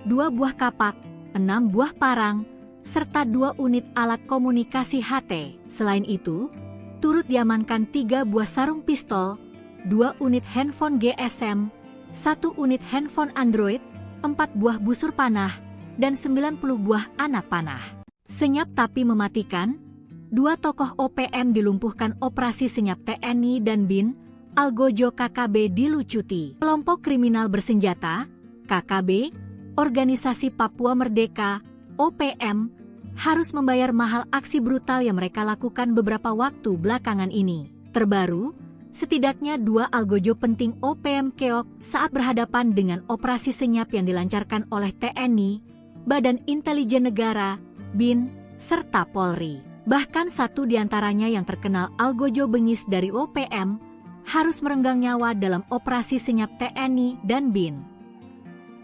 2 buah kapak, 6 buah parang, serta 2 unit alat komunikasi HT. Selain itu, turut diamankan 3 buah sarung pistol, 2 unit handphone GSM, 1 unit handphone Android, 4 buah busur panah, dan 90 buah anak panah. Senyap tapi mematikan, 2 tokoh OPM dilumpuhkan operasi senyap TNI dan BIN, Algojo KKB dilucuti. Kelompok kriminal bersenjata, KKB, Organisasi Papua Merdeka, OPM, harus membayar mahal aksi brutal yang mereka lakukan beberapa waktu belakangan ini. Terbaru, setidaknya 2 algojo penting OPM keok saat berhadapan dengan operasi senyap yang dilancarkan oleh TNI, Badan Intelijen Negara, BIN, serta Polri. Bahkan 1 diantaranya yang terkenal algojo bengis dari OPM harus merenggang nyawa dalam operasi senyap TNI dan BIN.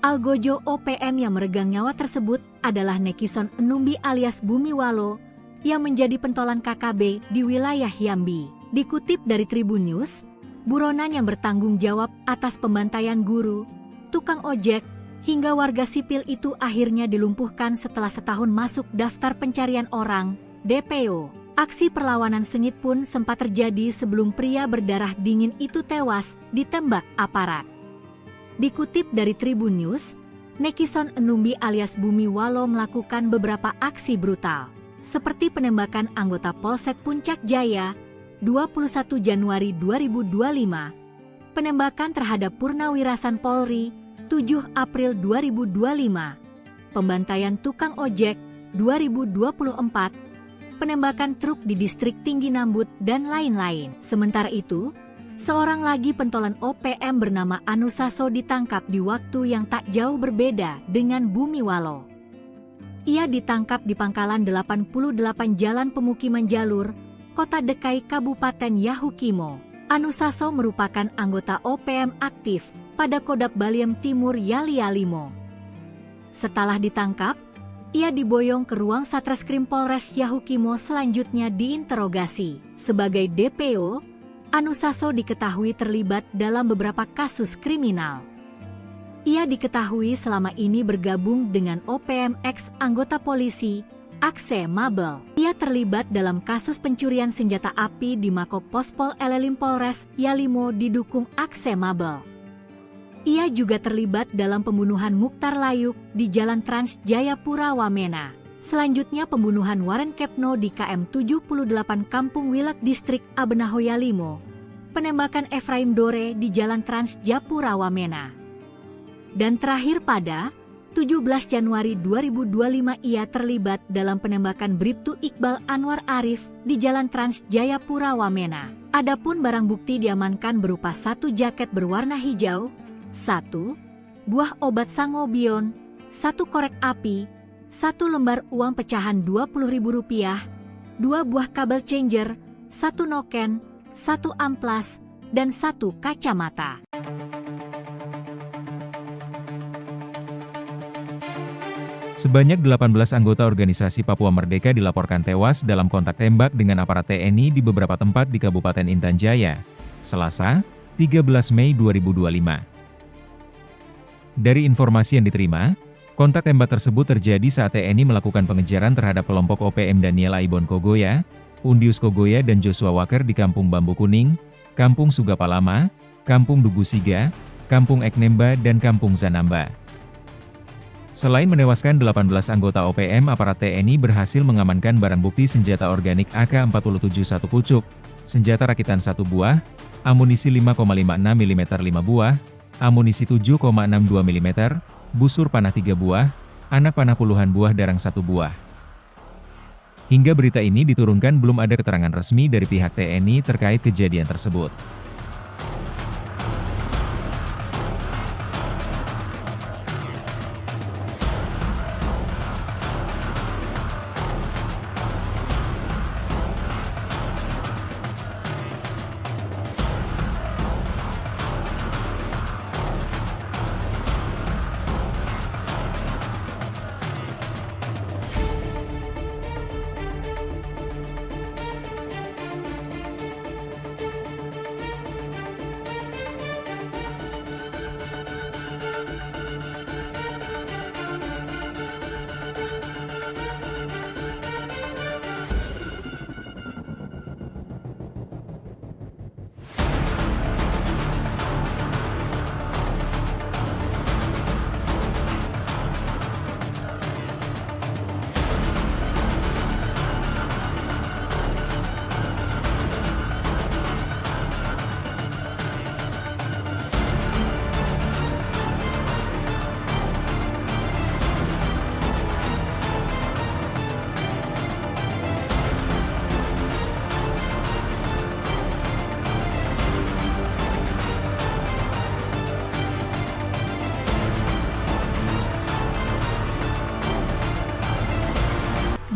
Algojo OPM yang meregang nyawa tersebut adalah Nekison Enumbi alias Bumi Walo yang menjadi pentolan KKB di wilayah Jambi. Dikutip dari Tribun News, buronan yang bertanggung jawab atas pembantaian guru, tukang ojek, hingga warga sipil itu akhirnya dilumpuhkan setelah setahun masuk daftar pencarian orang, DPO. Aksi perlawanan sengit pun sempat terjadi sebelum pria berdarah dingin itu tewas ditembak aparat. Dikutip dari Tribun News, Nekison Enumbi alias Bumi Walo melakukan beberapa aksi brutal, seperti penembakan anggota Polsek Puncak Jaya, 21 Januari 2025, penembakan terhadap Purnawirasan Polri, 7 April 2025, pembantaian tukang ojek, 2024, penembakan truk di distrik Tinggi Nambut, dan lain-lain. Sementara itu, seorang lagi pentolan OPM bernama Anusaso ditangkap di waktu yang tak jauh berbeda dengan Bumi Walo. Ia ditangkap di pangkalan 88 Jalan Pemukiman Jalur, Kota Dekai, Kabupaten Yahukimo. Anusaso merupakan anggota OPM aktif pada Kodap Baliem Timur Yali-Yalimo. Setelah ditangkap, ia diboyong ke ruang Satreskrim Polres Yahukimo selanjutnya diinterogasi. Sebagai DPO, Anusaso diketahui terlibat dalam beberapa kasus kriminal. Ia diketahui selama ini bergabung dengan OPM ex anggota polisi, Akse Mabel. Ia terlibat dalam kasus pencurian senjata api di Mako Pospol Elelim Polres Yalimo didukung Akse Mabel. Ia juga terlibat dalam pembunuhan Mukhtar Layuk di Jalan Trans Jayapura Wamena. Selanjutnya pembunuhan Warren Kepno di KM 78 Kampung Wilak Distrik Abenaho Yalimo. Penembakan Efraim Dore di Jalan Trans Japura Wamena. Dan terakhir pada 17 Januari 2025 ia terlibat dalam penembakan Bribtu Iqbal Anwar Arif di Jalan Trans Jayapura Wamena. Adapun barang bukti diamankan berupa 1 jaket berwarna hijau, 1 buah obat sangobion, 1 korek api, 1 lembar uang pecahan Rp20.000, 2 buah kabel changer, 1 noken, 1 amplas, dan 1 kacamata. Sebanyak 18 anggota organisasi Papua Merdeka dilaporkan tewas dalam kontak tembak dengan aparat TNI di beberapa tempat di Kabupaten Intan Jaya, Selasa, 13 Mei 2025. Dari informasi yang diterima, kontak tembak tersebut terjadi saat TNI melakukan pengejaran terhadap kelompok OPM Daniel Aibon Kogoya, Undius Kogoya dan Joshua Waker di Kampung Bambu Kuning, Kampung Sugapalama, Kampung Dugusiga, Kampung Eknemba, dan Kampung Zanamba. Selain menewaskan 18 anggota OPM, aparat TNI berhasil mengamankan barang bukti senjata organik AK-47 1 pucuk, senjata rakitan 1 buah, amunisi 5,56 mm 5 buah, amunisi 7,62 mm, busur panah 3 buah, anak panah puluhan buah darang 1 buah. Hingga berita ini diturunkan belum ada keterangan resmi dari pihak TNI terkait kejadian tersebut.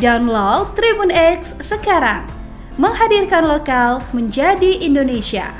Download Tribun X sekarang. Menghadirkan lokal menjadi Indonesia.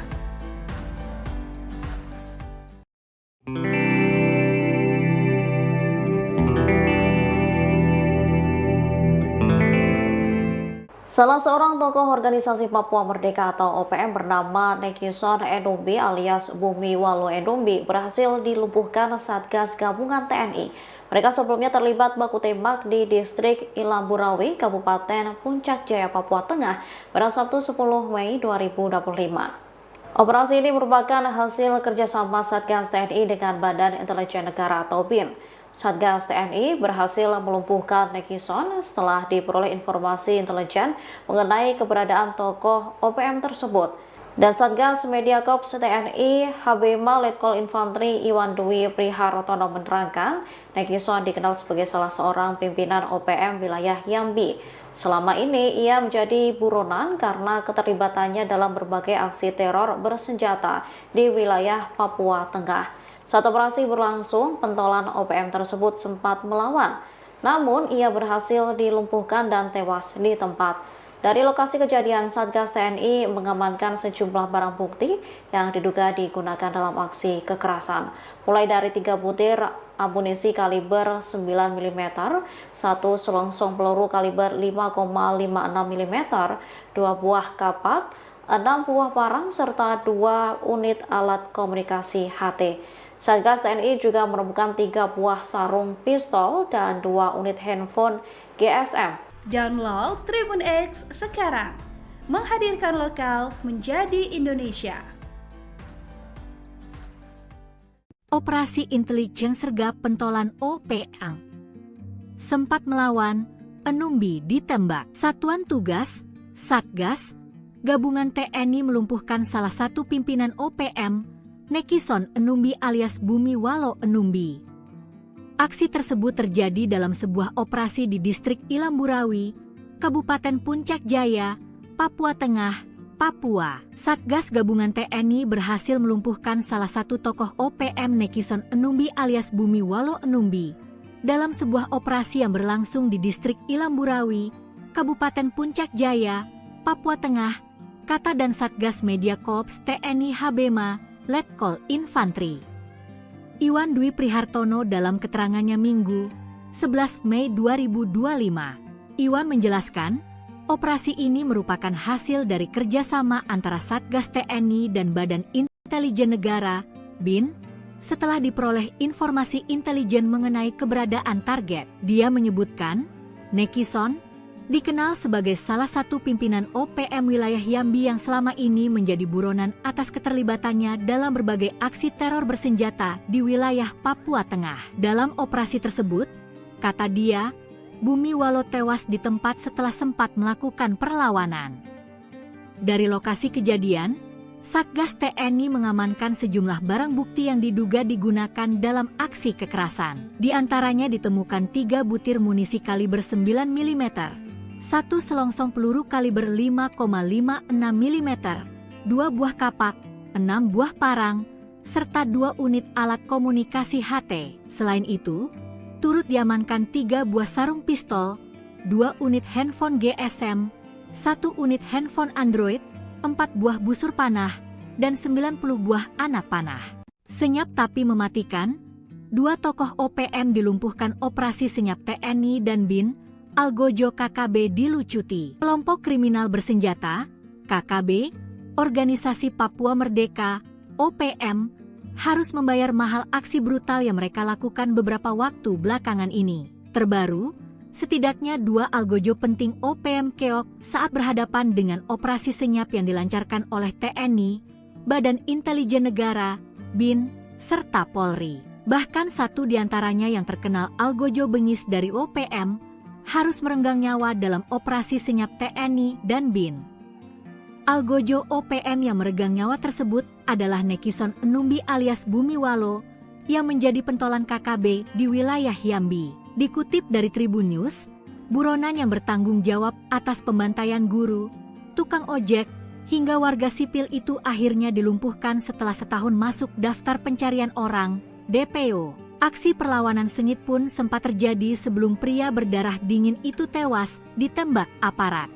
Salah seorang tokoh organisasi Papua Merdeka atau OPM bernama Nekison Enumbi alias Bumi Walu Enumbi berhasil dilumpuhkan Satgas Gabungan TNI. Mereka sebelumnya terlibat baku tembak di distrik Ilamburawi, Kabupaten Puncak Jaya, Papua Tengah pada Sabtu 10 Mei 2025. Operasi ini merupakan hasil kerjasama Satgas TNI dengan Badan Intelijen Negara atau BIN. Satgas TNI berhasil melumpuhkan Nekison setelah diperoleh informasi intelijen mengenai keberadaan tokoh OPM tersebut. Dan Satgas Media Korps TNI HBMA Letkol Infantri Iwan Dwi Prihartono menerangkan, Nekison dikenal sebagai salah seorang pimpinan OPM wilayah Yambi. Selama ini ia menjadi buronan karena keterlibatannya dalam berbagai aksi teror bersenjata di wilayah Papua Tengah. Saat operasi berlangsung, pentolan OPM tersebut sempat melawan, namun ia berhasil dilumpuhkan dan tewas di tempat. Dari lokasi kejadian, Satgas TNI mengamankan sejumlah barang bukti yang diduga digunakan dalam aksi kekerasan, mulai dari 3 butir amunisi kaliber 9 mm, 1 selongsong peluru kaliber 5,56 mm, 2 buah kapak, 6 buah parang, serta 2 unit alat komunikasi HT. Satgas TNI juga menemukan 3 buah sarung pistol dan 2 unit handphone GSM. Download Tribun X sekarang. Menghadirkan lokal menjadi Indonesia. Operasi intelijen sergap pentolan OPM. Sempat melawan, Enumbi ditembak. Satuan Tugas, Satgas, Gabungan TNI melumpuhkan salah satu pimpinan OPM, Nekison Enumbi alias Bumi Walu Enumbi. Aksi tersebut terjadi dalam sebuah operasi di distrik Ilamburawi, Kabupaten Puncak Jaya, Papua Tengah, Papua. Satgas Gabungan TNI berhasil melumpuhkan salah satu tokoh OPM Nekison Enumbi alias Bumi Walu Enumbi dalam sebuah operasi yang berlangsung di distrik Ilamburawi, Kabupaten Puncak Jaya, Papua Tengah, kata dan Satgas Media Korps TNI HBMA Letkol Infantri Iwan Dwi Prihartono dalam keterangannya Minggu, 11 Mei 2025. Iwan menjelaskan, operasi ini merupakan hasil dari kerjasama antara Satgas TNI dan Badan Intelijen Negara, BIN, setelah diperoleh informasi intelijen mengenai keberadaan target. Dia menyebutkan, Nekison dikenal sebagai salah satu pimpinan OPM wilayah Yambi yang selama ini menjadi buronan atas keterlibatannya dalam berbagai aksi teror bersenjata di wilayah Papua Tengah. Dalam operasi tersebut, kata dia, Bumi Walu tewas di tempat setelah sempat melakukan perlawanan. Dari lokasi kejadian, Satgas TNI mengamankan sejumlah barang bukti yang diduga digunakan dalam aksi kekerasan. Di antaranya ditemukan 3 butir munisi kaliber 9 mm, 1 selongsong peluru kaliber 5,56 mm, 2 buah kapak, 6 buah parang, serta 2 unit alat komunikasi HT. Selain itu, turut diamankan 3 buah sarung pistol, 2 unit handphone GSM, 1 unit handphone Android, 4 buah busur panah, dan 90 buah anak panah. Senyap tapi mematikan, 2 tokoh OPM dilumpuhkan operasi senyap TNI dan BIN, Algojo KKB dilucuti. Kelompok kriminal bersenjata, KKB, Organisasi Papua Merdeka, OPM, harus membayar mahal aksi brutal yang mereka lakukan beberapa waktu belakangan ini. Terbaru, setidaknya 2 algojo penting OPM keok saat berhadapan dengan operasi senyap yang dilancarkan oleh TNI, Badan Intelijen Negara, BIN, serta Polri. Bahkan 1 diantaranya yang terkenal algojo bengis dari OPM, harus merenggang nyawa dalam operasi senyap TNI dan BIN. Algojo OPM yang meregang nyawa tersebut adalah Nekison Enumbi alias Bumi Walu yang menjadi pentolan KKB di wilayah Yambi. Dikutip dari Tribun News, buronan yang bertanggung jawab atas pembantaian guru, tukang ojek, hingga warga sipil itu akhirnya dilumpuhkan setelah setahun masuk daftar pencarian orang, DPO. Aksi perlawanan sengit pun sempat terjadi sebelum pria berdarah dingin itu tewas ditembak aparat.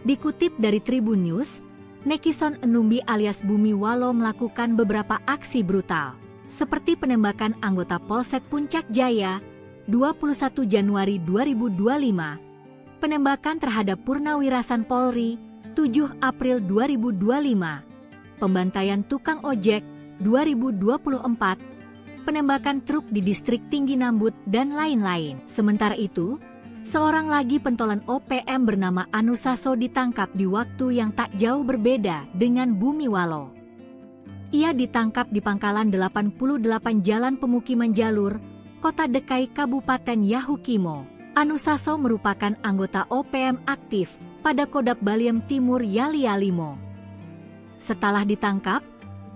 Dikutip dari Tribun News, Nekison Enumbi alias Bumi Walo melakukan beberapa aksi brutal, seperti penembakan anggota Polsek Puncak Jaya 21 Januari 2025, penembakan terhadap Purnawirasan Polri 7 April 2025, pembantaian tukang ojek 2024, penembakan truk di distrik Tinggi Nambut, dan lain-lain. Sementara itu, seorang lagi pentolan OPM bernama Anusaso ditangkap di waktu yang tak jauh berbeda dengan Bumi Walo. Ia ditangkap di pangkalan 88 Jalan Pemukiman Jalur, Kota Dekai, Kabupaten Yahukimo. Anusaso merupakan anggota OPM aktif pada Kodap Baliem Timur Yali-Yalimo. Setelah ditangkap,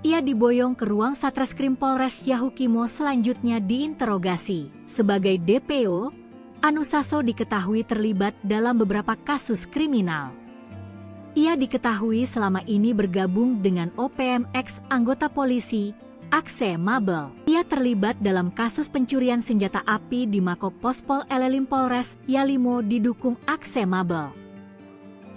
ia diboyong ke ruang Satreskrim Polres Yahukimo selanjutnya diinterogasi. Sebagai DPO, Anusaso diketahui terlibat dalam beberapa kasus kriminal. Ia diketahui selama ini bergabung dengan OPM ex anggota polisi Akse Mabel. Ia terlibat dalam kasus pencurian senjata api di Mako Pospol Elelim Polres Yalimo didukung Akse Mabel.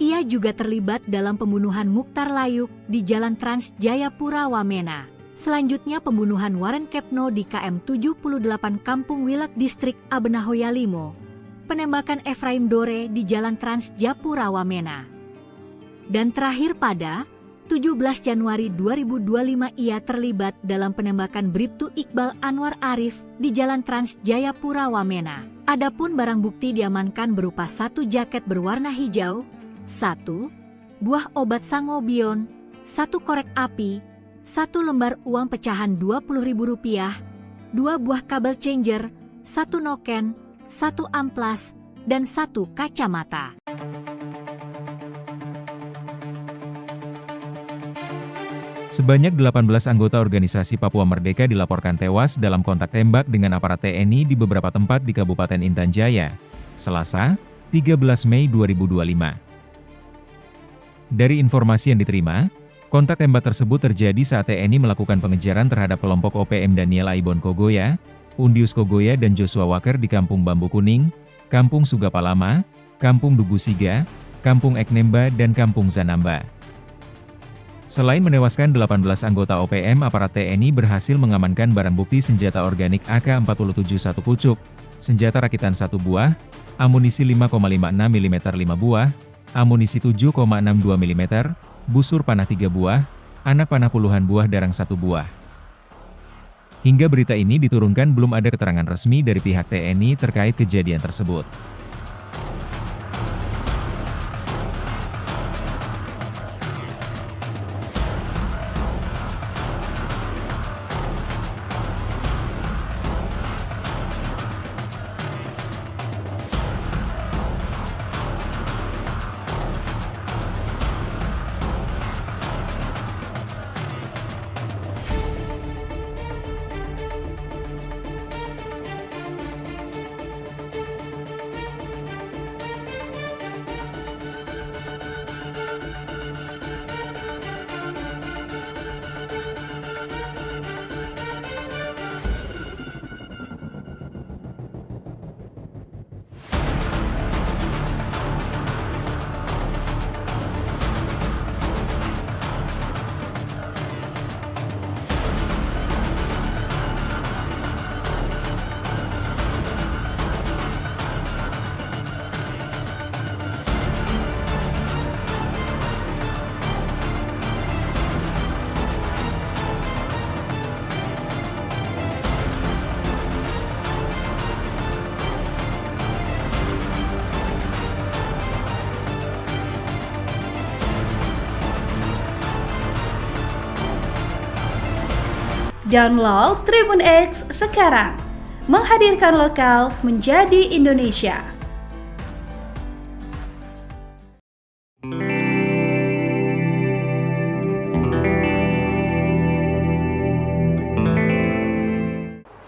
Ia juga terlibat dalam pembunuhan Mukhtar Layuk di Jalan Trans Jayapura Wamena. Selanjutnya pembunuhan Warren Kepno di KM 78 Kampung Wilak Distrik Abenaho Yalimo. Penembakan Efraim Dore di Jalan Trans Japura Wamena. Dan terakhir pada 17 Januari 2025 ia terlibat dalam penembakan Bribtu Iqbal Anwar Arif di Jalan Trans Jayapura Wamena. Adapun barang bukti diamankan berupa 1 jaket berwarna hijau, 1 buah obat sangobion, 1 korek api, 1 lembar uang pecahan Rp20.000, 2 buah kabel changer, 1 noken, 1 amplas, dan 1 kacamata. Sebanyak 18 anggota organisasi Papua Merdeka dilaporkan tewas dalam kontak tembak dengan aparat TNI di beberapa tempat di Kabupaten Intan Jaya, Selasa, 13 Mei 2025. Dari informasi yang diterima, kontak tembak tersebut terjadi saat TNI melakukan pengejaran terhadap kelompok OPM Daniel Aibon Kogoya, Undius Kogoya dan Joshua Waker di Kampung Bambu Kuning, Kampung Sugapalama, Kampung Dugusiga, Kampung Eknemba, dan Kampung Zanamba. Selain menewaskan 18 anggota OPM, aparat TNI berhasil mengamankan barang bukti senjata organik AK-47 1 pucuk, senjata rakitan 1 buah, amunisi 5,56 mm 5 buah, amunisi 7,62 mm, busur panah 3 buah, anak panah puluhan buah darang 1 buah. Hingga berita ini diturunkan belum ada keterangan resmi dari pihak TNI terkait kejadian tersebut. Download Tribun X sekarang, menghadirkan lokal menjadi Indonesia.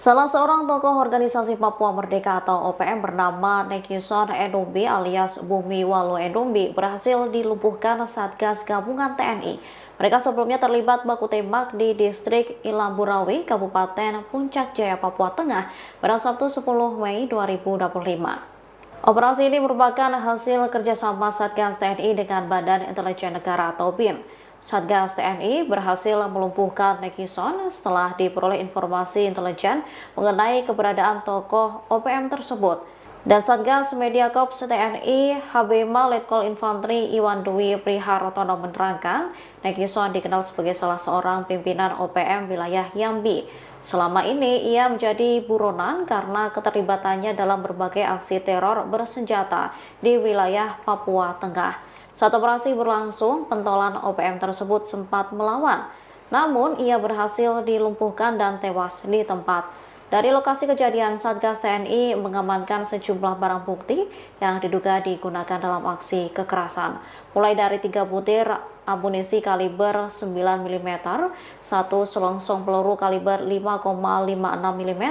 Salah seorang tokoh organisasi Papua Merdeka atau OPM bernama Nekison Enumbi alias Bumi Walu Enumbi berhasil dilumpuhkan Satgas Gabungan TNI. Mereka sebelumnya terlibat baku tembak di distrik Ilamburawi, Kabupaten Puncak Jaya, Papua Tengah pada Sabtu 10 Mei 2025. Operasi ini merupakan hasil kerjasama Satgas TNI dengan Badan Intelijen Negara atau BIN. Satgas TNI berhasil melumpuhkan Nekison setelah diperoleh informasi intelijen mengenai keberadaan tokoh OPM tersebut. Dan Satgas Media Korps TNI HBMA Letkol Infantri Iwan Dwi Priharotono menerangkan, Nekison dikenal sebagai salah seorang pimpinan OPM wilayah Yambi. Selama ini ia menjadi buronan karena keterlibatannya dalam berbagai aksi teror bersenjata di wilayah Papua Tengah. Saat operasi berlangsung, pentolan OPM tersebut sempat melawan, namun ia berhasil dilumpuhkan dan tewas di tempat. Dari lokasi kejadian, Satgas TNI mengamankan sejumlah barang bukti yang diduga digunakan dalam aksi kekerasan, mulai dari 3 butir amunisi kaliber 9 mm, 1 selongsong peluru kaliber 5,56 mm,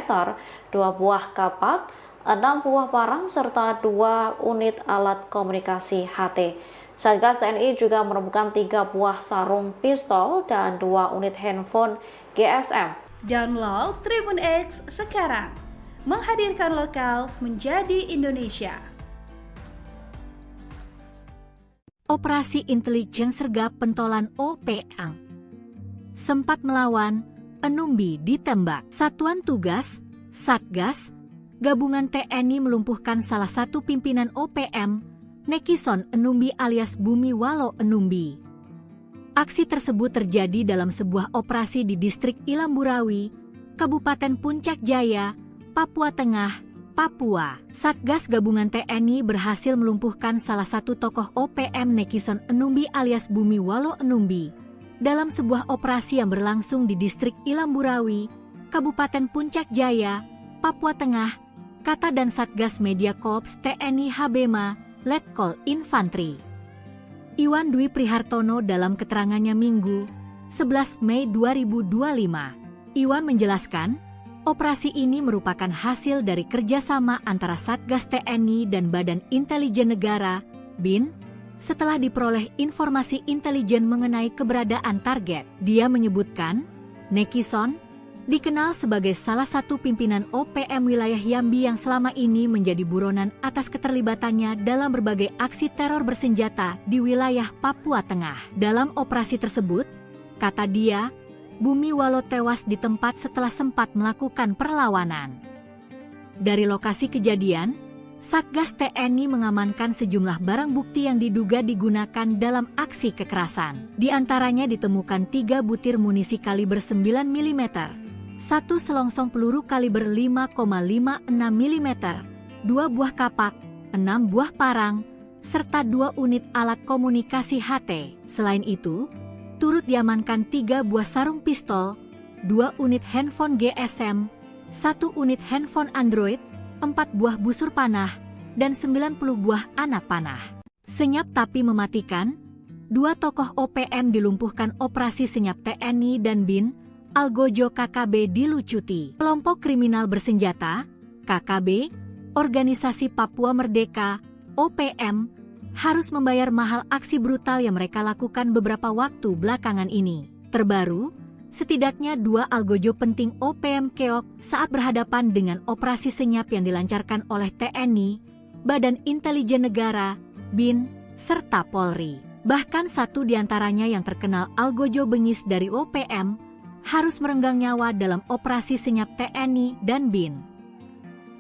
2 buah kapak, 6 buah parang, serta 2 unit alat komunikasi HT. Satgas TNI juga menemukan 3 buah sarung pistol dan 2 unit handphone GSM. Download Tribun X sekarang, menghadirkan lokal menjadi Indonesia. Operasi intelijen sergap pentolan OPM. Sempat melawan, Enumbi ditembak. Satuan Tugas, Satgas, Gabungan TNI melumpuhkan salah satu pimpinan OPM, Nekison Enumbi alias Bumi Walu Enumbi. Aksi tersebut terjadi dalam sebuah operasi di distrik Ilamburawi, Kabupaten Puncak Jaya, Papua Tengah, Papua. Satgas Gabungan TNI berhasil melumpuhkan salah satu tokoh OPM Nekison Enumbi alias Bumi Walu Enumbi dalam sebuah operasi yang berlangsung di distrik Ilamburawi, Kabupaten Puncak Jaya, Papua Tengah, kata dan Satgas Media Korps TNI HBMA Letkol Infantri Iwan Dwi Prihartono dalam keterangannya Minggu, 11 Mei 2025. Iwan menjelaskan, operasi ini merupakan hasil dari kerjasama antara Satgas TNI dan Badan Intelijen Negara, BIN, setelah diperoleh informasi intelijen mengenai keberadaan target. Dia menyebutkan, Nekison dikenal sebagai salah satu pimpinan OPM wilayah Yambi yang selama ini menjadi buronan atas keterlibatannya dalam berbagai aksi teror bersenjata di wilayah Papua Tengah. Dalam operasi tersebut, kata dia, Bumi Walu tewas di tempat setelah sempat melakukan perlawanan. Dari lokasi kejadian, Satgas TNI mengamankan sejumlah barang bukti yang diduga digunakan dalam aksi kekerasan. Di antaranya ditemukan 3 butir munisi kaliber 9 mm, 1 selongsong peluru kaliber 5,56 mm, 2 buah kapak, 6 buah parang, serta 2 unit alat komunikasi HT. Selain itu, turut diamankan 3 buah sarung pistol, 2 unit handphone GSM, 1 unit handphone Android, 4 buah busur panah, dan 90 buah anak panah. Senyap tapi mematikan, 2 tokoh OPM dilumpuhkan operasi senyap TNI dan BIN, Algojo KKB dilucuti. Kelompok kriminal bersenjata, KKB, Organisasi Papua Merdeka, OPM, harus membayar mahal aksi brutal yang mereka lakukan beberapa waktu belakangan ini. Terbaru, setidaknya 2 algojo penting OPM keok saat berhadapan dengan operasi senyap yang dilancarkan oleh TNI, Badan Intelijen Negara, BIN, serta Polri. Bahkan 1 diantaranya yang terkenal algojo bengis dari OPM, harus merenggang nyawa dalam operasi senyap TNI dan BIN.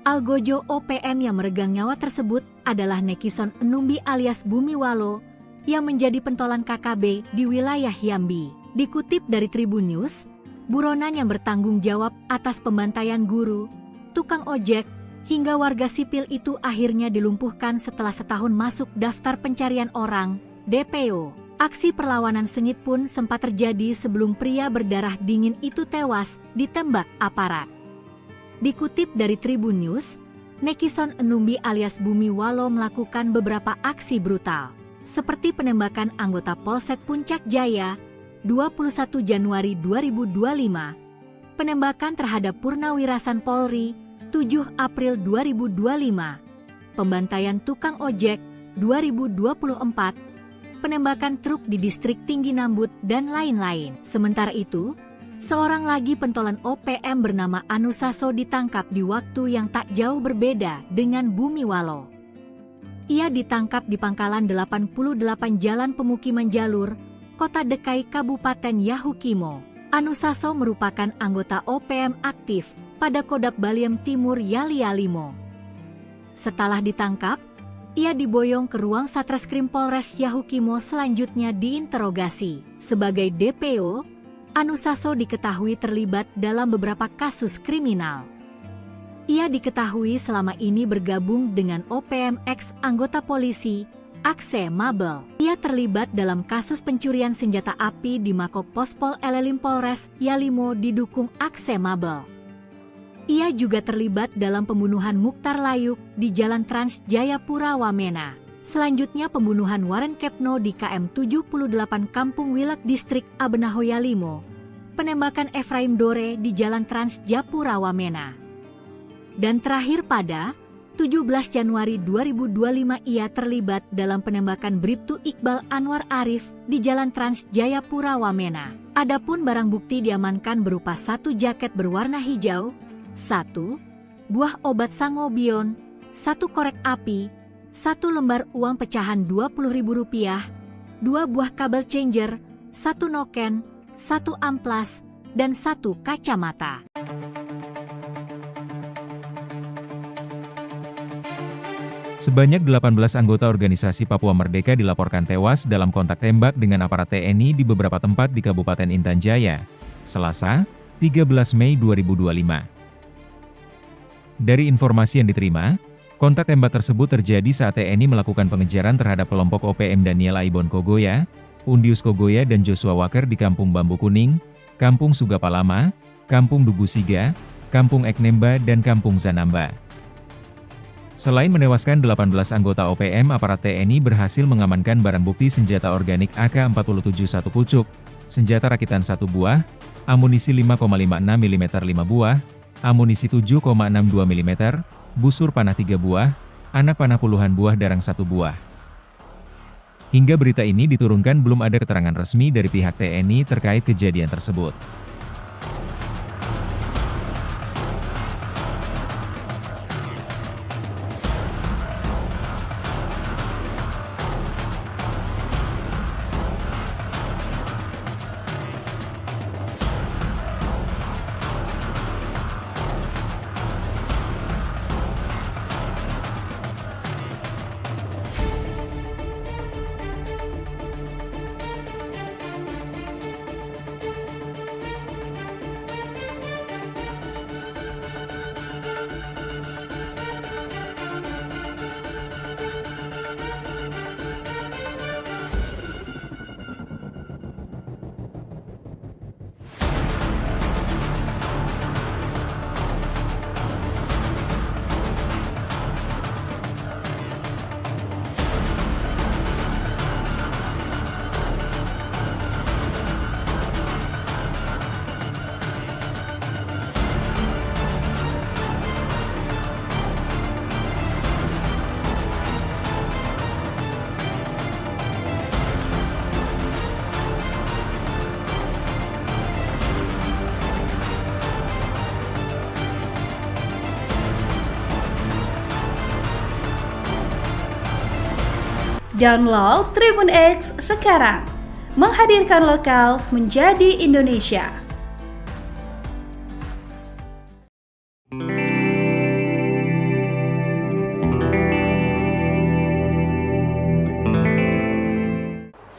Algojo OPM yang meregang nyawa tersebut adalah Nekison Enumbi alias Bumi Walu yang menjadi pentolan KKB di wilayah Yambi. Dikutip dari Tribun News, buronan yang bertanggung jawab atas pembantaian guru, tukang ojek, hingga warga sipil itu akhirnya dilumpuhkan setelah setahun masuk daftar pencarian orang, DPO. Aksi perlawanan sengit pun sempat terjadi sebelum pria berdarah dingin itu tewas ditembak aparat. Dikutip dari Tribun News, Nekison Enumbi alias Bumi Walu melakukan beberapa aksi brutal, seperti penembakan anggota Polsek Puncak Jaya 21 Januari 2025, penembakan terhadap Purnawirasan Polri 7 April 2025, pembantaian tukang ojek 2024, penembakan truk di distrik Tinggi Nambut, dan lain-lain. Sementara itu, seorang lagi pentolan OPM bernama Anusaso ditangkap di waktu yang tak jauh berbeda dengan Bumiwalo. Ia ditangkap di pangkalan 88 Jalan Pemukiman Jalur, Kota Dekai, Kabupaten Yahukimo. Anusaso merupakan anggota OPM aktif pada Kodam Baliem Timur Yali-Yalimo. Setelah ditangkap, ia diboyong ke ruang Satreskrim Polres Yahukimo selanjutnya diinterogasi. Sebagai DPO, Anusaso diketahui terlibat dalam beberapa kasus kriminal. Ia diketahui selama ini bergabung dengan OPM ex anggota polisi, Akse Mabel. Ia terlibat dalam kasus pencurian senjata api di Mako Pospol Elelim Polres Yalimo didukung Akse Mabel. Ia juga terlibat dalam pembunuhan Mukhtar Layuk di Jalan Trans Jayapura Wamena. Selanjutnya pembunuhan Warren Kepno di KM 78 Kampung Wilak Distrik Abenahoya Limo. Penembakan Efraim Dore di Jalan Trans Japura Wamena. Dan terakhir pada 17 Januari 2025 ia terlibat dalam penembakan Bribtu Iqbal Anwar Arif di Jalan Trans Jayapura Wamena. Adapun barang bukti diamankan berupa 1 jaket berwarna hijau, 1 buah obat sangobion, 1 korek api, 1 lembar uang pecahan Rp20.000, 2 buah kabel changer, 1 noken, 1 amplas, dan 1 kacamata. Sebanyak 18 anggota organisasi Papua Merdeka dilaporkan tewas dalam kontak tembak dengan aparat TNI di beberapa tempat di Kabupaten Intan Jaya, Selasa, 13 Mei 2025. Dari informasi yang diterima, kontak tembak tersebut terjadi saat TNI melakukan pengejaran terhadap kelompok OPM Daniel Aibon Kogoya, Undius Kogoya dan Joshua Walker di Kampung Bambu Kuning, Kampung Sugapalama, Kampung Dugusiga, Kampung Eknemba dan Kampung Zanamba. Selain menewaskan 18 anggota OPM, aparat TNI berhasil mengamankan barang bukti senjata organik AK-47 1 pucuk, senjata rakitan 1 buah, amunisi 5,56 mm 5 buah, amunisi 7,62 mm, busur panah 3 buah, anak panah puluhan buah darang 1 buah. Hingga berita ini diturunkan belum ada keterangan resmi dari pihak TNI terkait kejadian tersebut. Download Tribun X sekarang, menghadirkan lokal menjadi Indonesia.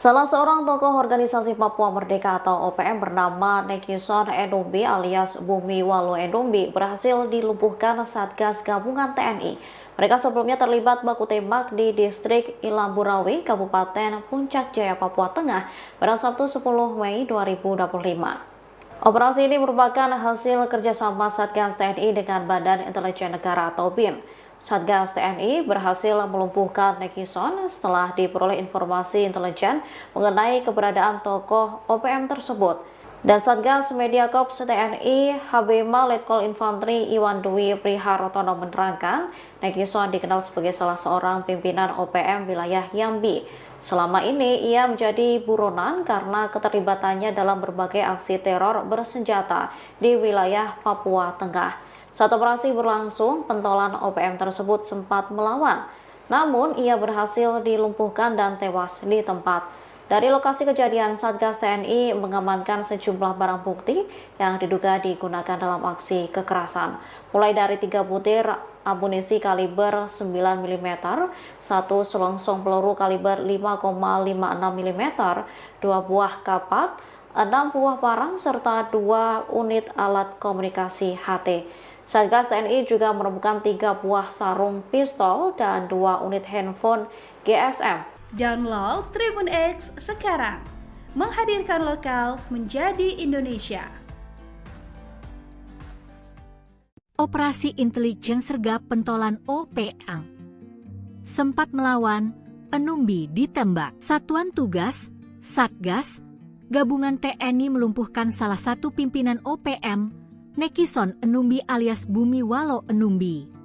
Salah seorang tokoh organisasi Papua Merdeka atau OPM bernama Nekison Endombi alias Bumiwalo Endombi berhasil dilumpuhkan Satgas Gabungan TNI. Mereka sebelumnya terlibat baku tembak di distrik Ilamburawi, Kabupaten Puncak Jaya, Papua Tengah pada Sabtu 10 Mei 2025. Operasi ini merupakan hasil kerjasama Satgas TNI dengan Badan Intelijen Negara atau BIN. Satgas TNI berhasil melumpuhkan Nekison setelah diperoleh informasi intelijen mengenai keberadaan tokoh OPM tersebut. Dan Satgas Media Korps TNI HBMA Letkol Infantri Iwan Dwi Priharotono menerangkan, Nekison dikenal sebagai salah seorang pimpinan OPM wilayah Yambi. Selama ini ia menjadi buronan karena keterlibatannya dalam berbagai aksi teror bersenjata di wilayah Papua Tengah. Saat operasi berlangsung, pentolan OPM tersebut sempat melawan. Namun ia berhasil dilumpuhkan dan tewas di tempat. Dari lokasi kejadian, Satgas TNI mengamankan sejumlah barang bukti yang diduga digunakan dalam aksi kekerasan. Mulai dari 3 butir amunisi kaliber 9 mm, 1 selongsong peluru kaliber 5,56 mm, 2 buah kapak, 6 buah parang, serta 2 unit alat komunikasi HT. Satgas TNI juga menemukan 3 buah sarung pistol dan 2 unit handphone GSM. Download Tribun X sekarang, menghadirkan lokal menjadi Indonesia. Operasi intelijen sergap pentolan OPM. Sempat melawan, Enumbi ditembak. Satuan Tugas, Satgas, Gabungan TNI melumpuhkan salah satu pimpinan OPM, Nekison Enumbi alias Bumi Walo Enumbi.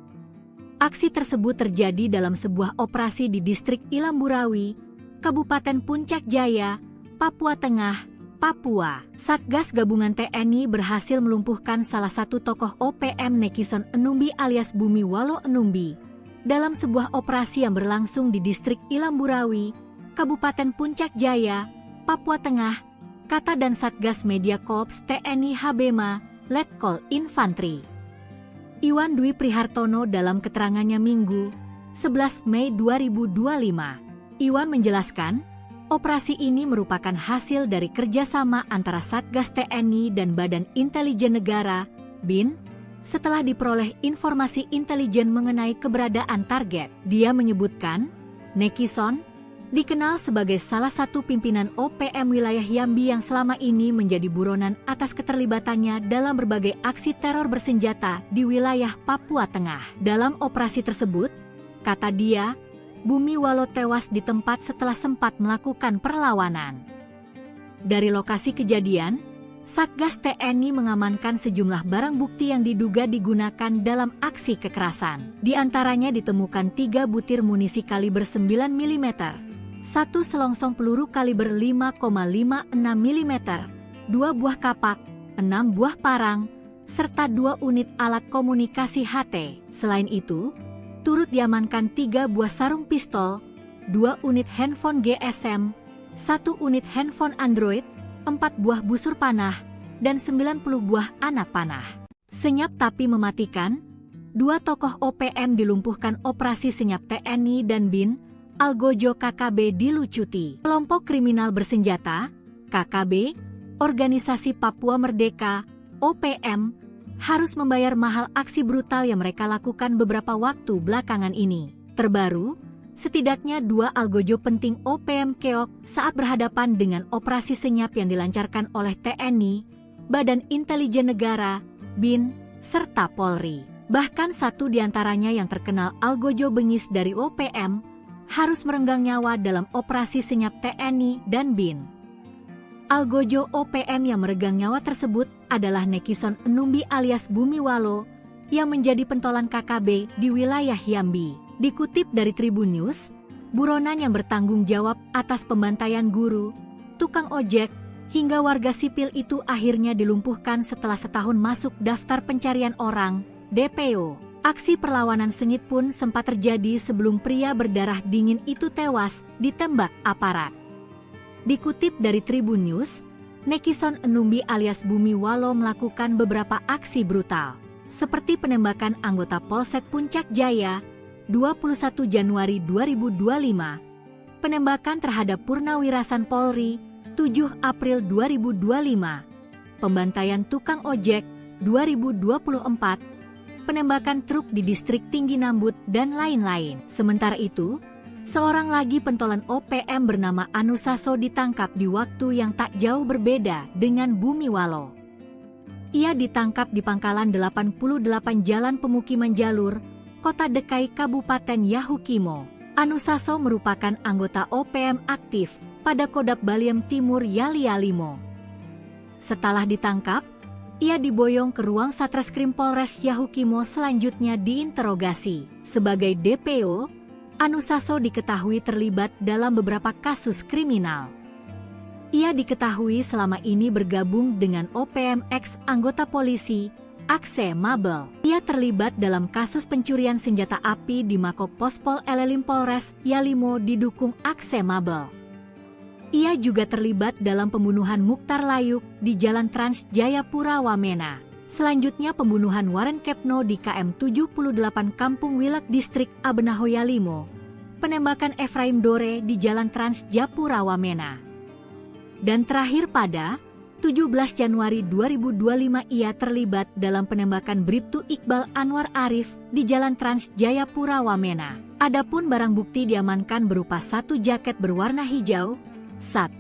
Aksi tersebut terjadi dalam sebuah operasi di distrik Ilamburawi, Kabupaten Puncak Jaya, Papua Tengah, Papua. Satgas Gabungan TNI berhasil melumpuhkan salah satu tokoh OPM Nekison Enumbi alias Bumi Walo Enumbi dalam sebuah operasi yang berlangsung di distrik Ilamburawi, Kabupaten Puncak Jaya, Papua Tengah, kata dan Satgas Media Korps TNI HBMA Letkol Infantri Iwan Dwi Prihartono dalam keterangannya Minggu, 11 Mei 2025. Iwan menjelaskan, operasi ini merupakan hasil dari kerjasama antara Satgas TNI dan Badan Intelijen Negara, BIN, setelah diperoleh informasi intelijen mengenai keberadaan target. Dia menyebutkan, Nekison dikenal sebagai salah satu pimpinan OPM wilayah Yambi yang selama ini menjadi buronan atas keterlibatannya dalam berbagai aksi teror bersenjata di wilayah Papua Tengah. Dalam operasi tersebut, kata dia, Bumi Walo tewas di tempat setelah sempat melakukan perlawanan. Dari lokasi kejadian, Satgas TNI mengamankan sejumlah barang bukti yang diduga digunakan dalam aksi kekerasan. Di antaranya ditemukan 3 butir munisi kaliber 9 mm, 1 selongsong peluru kaliber 5,56 mm, 2 buah kapak, 6 buah parang, serta 2 unit alat komunikasi HT. Selain itu, turut diamankan 3 buah sarung pistol, 2 unit handphone GSM, 1 unit handphone Android, 4 buah busur panah, dan 90 buah anak panah. Senyap tapi mematikan, 2 tokoh OPM dilumpuhkan operasi senyap TNI dan BIN, Algojo KKB dilucuti. Kelompok kriminal bersenjata, KKB, Organisasi Papua Merdeka, OPM, harus membayar mahal aksi brutal yang mereka lakukan beberapa waktu belakangan ini. Terbaru, setidaknya 2 algojo penting OPM keok saat berhadapan dengan operasi senyap yang dilancarkan oleh TNI, Badan Intelijen Negara, BIN, serta Polri. Bahkan 1 diantaranya yang terkenal algojo bengis dari OPM, harus merenggang nyawa dalam operasi senyap TNI dan BIN. Algojo OPM yang meregang nyawa tersebut adalah Nekison Enumbi alias Bumi Walo yang menjadi pentolan KKB di wilayah Yambi. Dikutip dari Tribun News, buronan yang bertanggung jawab atas pembantaian guru, tukang ojek, hingga warga sipil itu akhirnya dilumpuhkan setelah setahun masuk daftar pencarian orang, DPO. Aksi perlawanan sengit pun sempat terjadi sebelum pria berdarah dingin itu tewas ditembak aparat. Dikutip dari Tribun News, Nekison Enumbi alias Bumi Walo melakukan beberapa aksi brutal, seperti penembakan anggota Polsek Puncak Jaya, 21 Januari 2025, penembakan terhadap Purnawirasan Polri, 7 April 2025, pembantaian tukang ojek, 2024, penembakan truk di distrik Tinggi Nambut, dan lain-lain. Sementara itu, seorang lagi pentolan OPM bernama Anusaso ditangkap di waktu yang tak jauh berbeda dengan Bumi Walo. Ia ditangkap di pangkalan 88 Jalan Pemukiman Jalur, Kota Dekai, Kabupaten Yahukimo. Anusaso merupakan anggota OPM aktif pada Kodap Baliem Timur Yali Yalimo. Setelah ditangkap, ia diboyong ke ruang Satreskrim Polres Yahukimo selanjutnya diinterogasi. Sebagai DPO, Anusaso diketahui terlibat dalam beberapa kasus kriminal. Ia diketahui selama ini bergabung dengan OPM ex anggota polisi, Akse Mabel. Ia terlibat dalam kasus pencurian senjata api di Mako Pospol Elelim Polres Yalimo didukung Akse Mabel. Ia juga terlibat dalam pembunuhan Mukhtar Layuk di Jalan Trans Jayapura Wamena. Selanjutnya pembunuhan Warren Kepno di KM 78 Kampung Wilak Distrik Abenaho Yalimo. Penembakan Efraim Dore di Jalan Trans Japura Wamena. Dan terakhir pada 17 Januari 2025 ia terlibat dalam penembakan Bribtu Iqbal Anwar Arif di Jalan Trans Jayapura Wamena. Adapun barang bukti diamankan berupa 1 jaket berwarna hijau, 1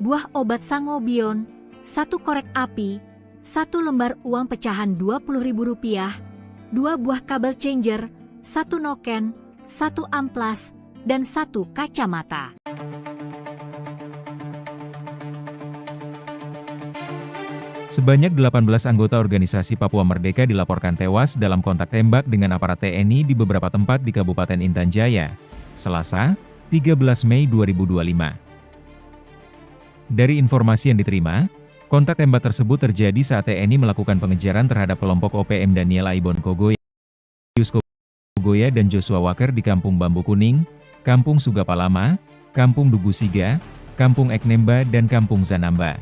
buah obat sangobion, 1 korek api, 1 lembar uang pecahan Rp20.000, 2 buah kabel changer, 1 noken, 1 amplas, dan 1 kacamata. Sebanyak 18 anggota organisasi Papua Merdeka dilaporkan tewas dalam kontak tembak dengan aparat TNI di beberapa tempat di Kabupaten Intan Jaya, Selasa, 13 Mei 2025. Dari informasi yang diterima, kontak tembak tersebut terjadi saat TNI melakukan pengejaran terhadap kelompok OPM Daniel Aibon Kogoya, Yus Kogoya dan Joshua Walker di Kampung Bambu Kuning, Kampung Sugapalama, Kampung Dugusiga, Kampung Eknemba dan Kampung Zanamba.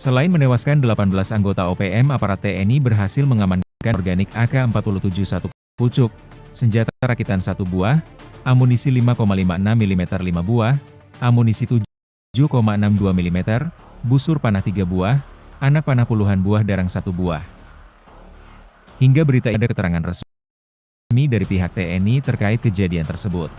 Selain menewaskan 18 anggota OPM, aparat TNI berhasil mengamankan organik AK-47 1 pucuk, senjata rakitan 1 buah, amunisi 5,56 mm 5 buah, amunisi 7,62 mm, busur panah 3 buah, anak panah puluhan buah darang 1 buah. Hingga berita ada keterangan resmi dari pihak TNI terkait kejadian tersebut.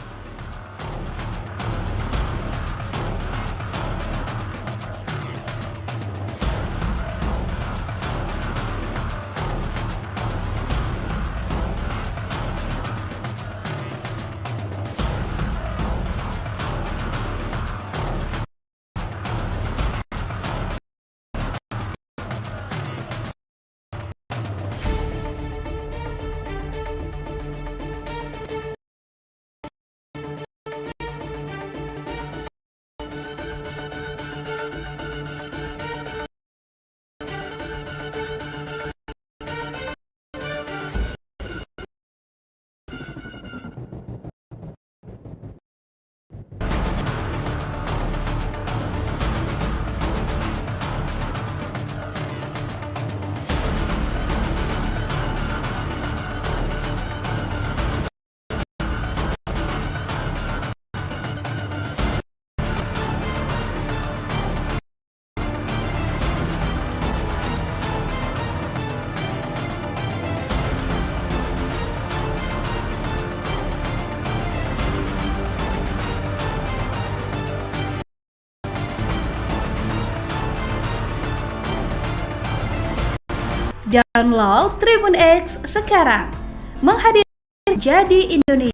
Download Tribun X sekarang. Menghadirkan jadi Indonesia.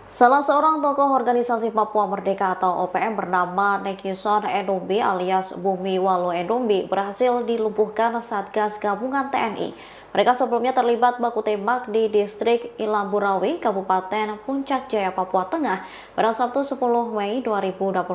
Salah seorang tokoh organisasi Papua Merdeka atau OPM bernama Nekison Endombi alias Bumi Walu Endombi berhasil dilumpuhkan Satgas Gabungan TNI. Mereka sebelumnya terlibat baku tembak di distrik Ilamburawi, Kabupaten Puncak Jaya, Papua Tengah pada Sabtu 10 Mei 2025.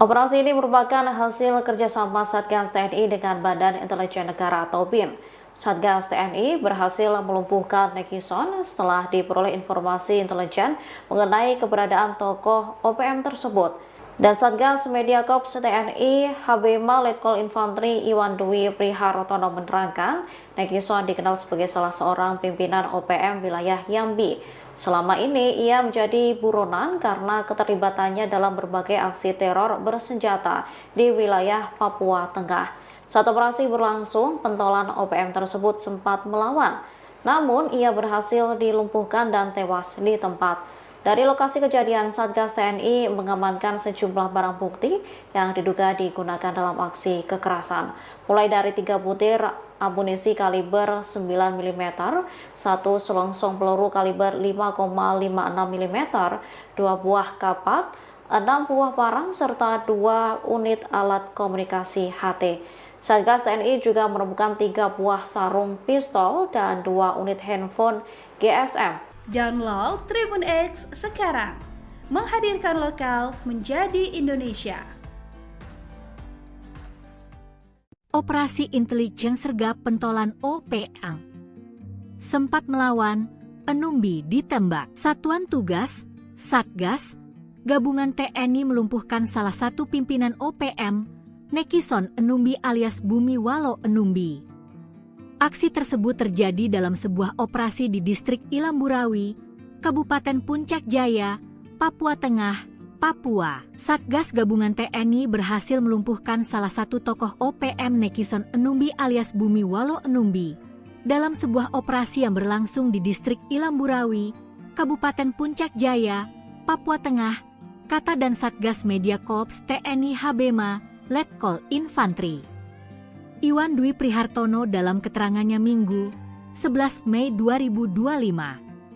Operasi ini merupakan hasil kerjasama Satgas TNI dengan Badan Intelijen Negara atau BIN. Satgas TNI berhasil melumpuhkan Nekison setelah diperoleh informasi intelijen mengenai keberadaan tokoh OPM tersebut. Dan Satgas Media Korps TNI HBMA Letkol Infantri Iwan Dwi Priharotono menerangkan, Nekison dikenal sebagai salah seorang pimpinan OPM wilayah Yambi. Selama ini ia menjadi buronan karena keterlibatannya dalam berbagai aksi teror bersenjata di wilayah Papua Tengah. Saat operasi berlangsung, pentolan OPM tersebut sempat melawan, namun ia berhasil dilumpuhkan dan tewas di tempat. Dari lokasi kejadian, Satgas TNI mengamankan sejumlah barang bukti yang diduga digunakan dalam aksi kekerasan, mulai dari 3 butir amunisi kaliber 9 mm, 1 selongsong peluru kaliber 5,56 mm, 2 buah kapak, 6 buah parang, serta 2 unit alat komunikasi HT. Satgas TNI juga menemukan 3 buah sarung pistol dan 2 unit handphone GSM. Download Tribun X sekarang, menghadirkan lokal menjadi Indonesia. Operasi intelijen sergap pentolan OPA. Sempat melawan, Enumbi ditembak. Satuan Tugas, Satgas, Gabungan TNI melumpuhkan salah satu pimpinan OPM, Nekison Enumbi alias Bumiwalo Enumbi. Aksi tersebut terjadi dalam sebuah operasi di distrik Ilamburawi, Kabupaten Puncak Jaya, Papua Tengah, Papua. Satgas Gabungan TNI berhasil melumpuhkan salah satu tokoh OPM Nekison Enumbi alias Bumiwalo Enumbi dalam sebuah operasi yang berlangsung di distrik Ilamburawi, Kabupaten Puncak Jaya, Papua Tengah, kata dan Satgas Media Korps TNI Habema, Letkol Infantri Iwan Dwi Prihartono dalam keterangannya Minggu, 11 Mei 2025.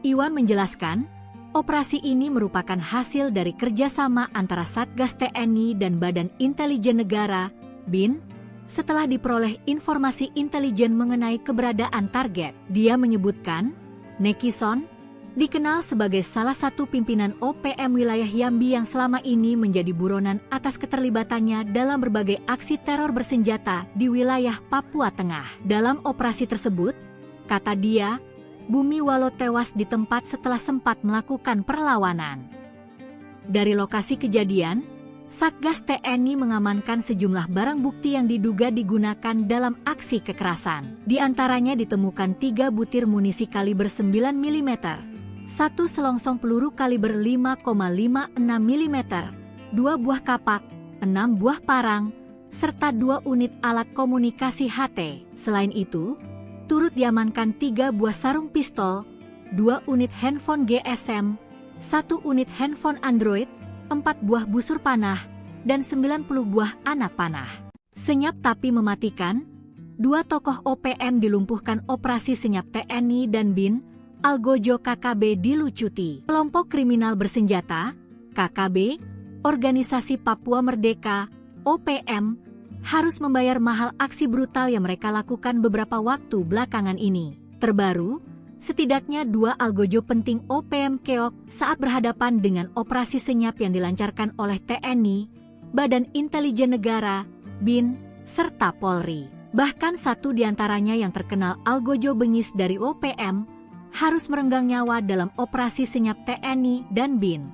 Iwan menjelaskan, operasi ini merupakan hasil dari kerjasama antara Satgas TNI dan Badan Intelijen Negara, BIN, setelah diperoleh informasi intelijen mengenai keberadaan target. Dia menyebutkan, Nekison dikenal sebagai salah satu pimpinan OPM wilayah Yambi yang selama ini menjadi buronan atas keterlibatannya dalam berbagai aksi teror bersenjata di wilayah Papua Tengah. Dalam operasi tersebut, kata dia, Bumiwalo tewas di tempat setelah sempat melakukan perlawanan. Dari lokasi kejadian, Satgas TNI mengamankan sejumlah barang bukti yang diduga digunakan dalam aksi kekerasan. Di antaranya ditemukan 3 butir munisi kaliber 9 mm, 1 selongsong peluru kaliber 5,56 mm, 2 buah kapak, 6 buah parang, serta 2 unit alat komunikasi HT. Selain itu, turut diamankan 3 buah sarung pistol, 2 unit handphone GSM, 1 unit handphone Android, 4 buah busur panah, dan 90 buah anak panah. Senyap tapi mematikan, 2 tokoh OPM dilumpuhkan operasi senyap TNI dan BIN, Algojo KKB dilucuti. Kelompok kriminal bersenjata, KKB, Organisasi Papua Merdeka, OPM, harus membayar mahal aksi brutal yang mereka lakukan beberapa waktu belakangan ini. Terbaru, setidaknya 2 algojo penting OPM keok saat berhadapan dengan operasi senyap yang dilancarkan oleh TNI, Badan Intelijen Negara, BIN, serta Polri. Bahkan 1 diantaranya yang terkenal algojo bengis dari OPM, harus merenggang nyawa dalam operasi senyap TNI dan BIN.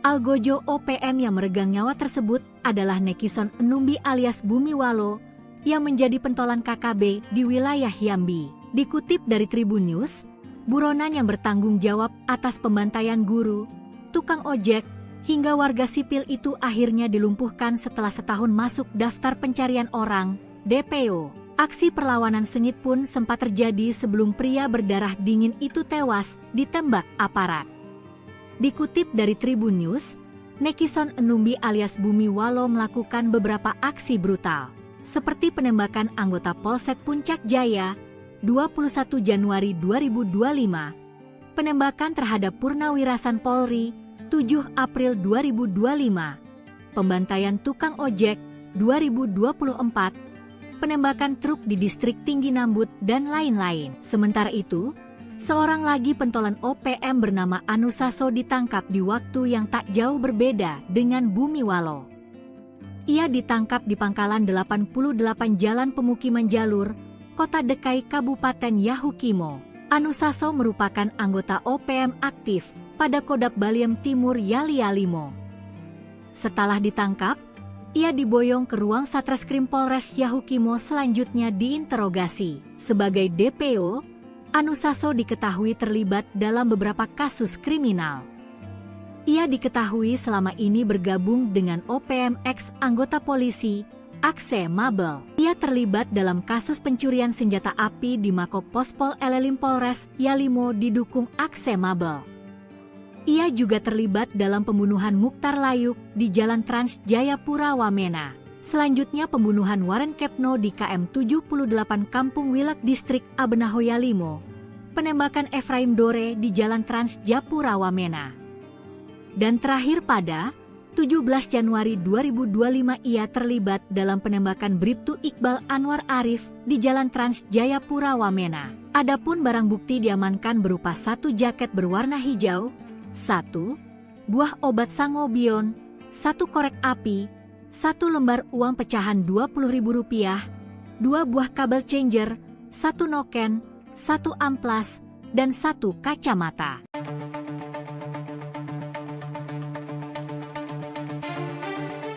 Algojo OPM yang meregang nyawa tersebut adalah Nekison Enumbi alias Bumiwalo yang menjadi pentolan KKB di wilayah Yambi. Dikutip dari Tribun News, buronan yang bertanggung jawab atas pembantaian guru, tukang ojek, hingga warga sipil itu akhirnya dilumpuhkan setelah setahun masuk daftar pencarian orang, DPO. Aksi perlawanan sengit pun sempat terjadi sebelum pria berdarah dingin itu tewas ditembak aparat. Dikutip dari Tribun News, Nekison Enumbi alias Bumiwalo melakukan beberapa aksi brutal, seperti penembakan anggota Polsek Puncak Jaya, 21 Januari 2025, penembakan terhadap Purnawirasan Polri, 7 April 2025, pembantaian tukang ojek, 2024, penembakan truk di distrik Tinggi Nambut, dan lain-lain. Sementara itu, seorang lagi pentolan OPM bernama Anusaso ditangkap di waktu yang tak jauh berbeda dengan Bumiwalo. Ia ditangkap di pangkalan 88 Jalan Pemukiman Jalur, Kota Dekai, Kabupaten Yahukimo. Anusaso merupakan anggota OPM aktif pada Kodap Baliem Timur Yali-Yalimo. Setelah ditangkap, ia diboyong ke ruang Satreskrim Polres Yahukimo selanjutnya diinterogasi. Sebagai DPO, Anusaso diketahui terlibat dalam beberapa kasus kriminal. Ia diketahui selama ini bergabung dengan OPM ex anggota polisi, Akse Mabel. Ia terlibat dalam kasus pencurian senjata api di Mako Pospol Elelim Polres Yalimo didukung Akse Mabel. Ia juga terlibat dalam pembunuhan Mukhtar Layuk di Jalan Trans Jayapura Wamena. Selanjutnya pembunuhan Warren Kepno di KM 78 Kampung Wilak Distrik Abenahoya Limo. Penembakan Efraim Dore di Jalan Trans Japura Wamena. Dan terakhir pada 17 Januari 2025 ia terlibat dalam penembakan Bribtu Iqbal Anwar Arif di Jalan Trans Jayapura Wamena. Adapun barang bukti diamankan berupa 1 jaket berwarna hijau, 1 buah obat sangobion, 1 korek api, 1 lembar uang pecahan Rp20.000, 2 buah kabel changer, 1 noken, 1 amplas, dan 1 kacamata.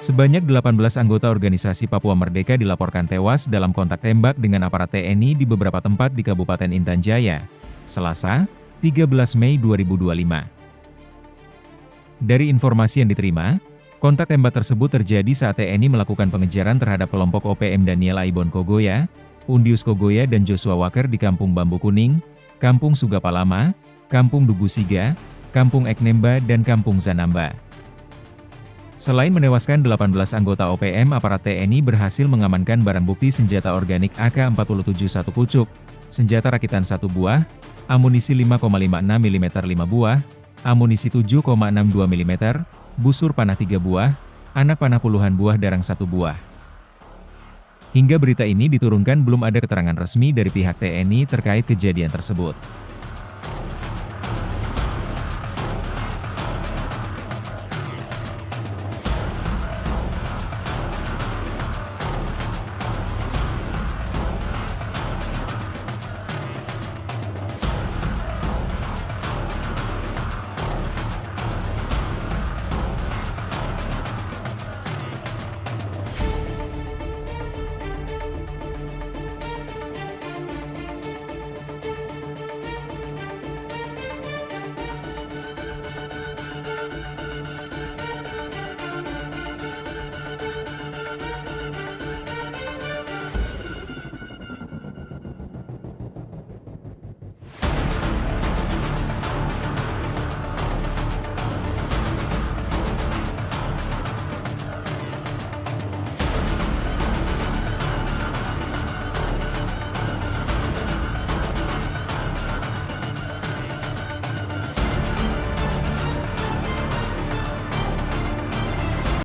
Sebanyak 18 anggota organisasi Papua Merdeka dilaporkan tewas dalam kontak tembak dengan aparat TNI di beberapa tempat di Kabupaten Intan Jaya, Selasa, 13 Mei 2025. Dari informasi yang diterima, kontak tembak tersebut terjadi saat TNI melakukan pengejaran terhadap kelompok OPM Daniel Aibon Kogoya, Undius Kogoya dan Joshua Walker di Kampung Bambu Kuning, Kampung Sugapalama, Kampung Dugusiga, Kampung Eknemba dan Kampung Zanamba. Selain menewaskan 18 anggota OPM, aparat TNI berhasil mengamankan barang bukti senjata organik AK-47 1 pucuk, senjata rakitan 1 buah, amunisi 5,56 mm 5 buah, amunisi 7,62 mm, busur panah 3 buah, anak panah puluhan buah darang 1 buah. Hingga berita ini diturunkan belum ada keterangan resmi dari pihak TNI terkait kejadian tersebut.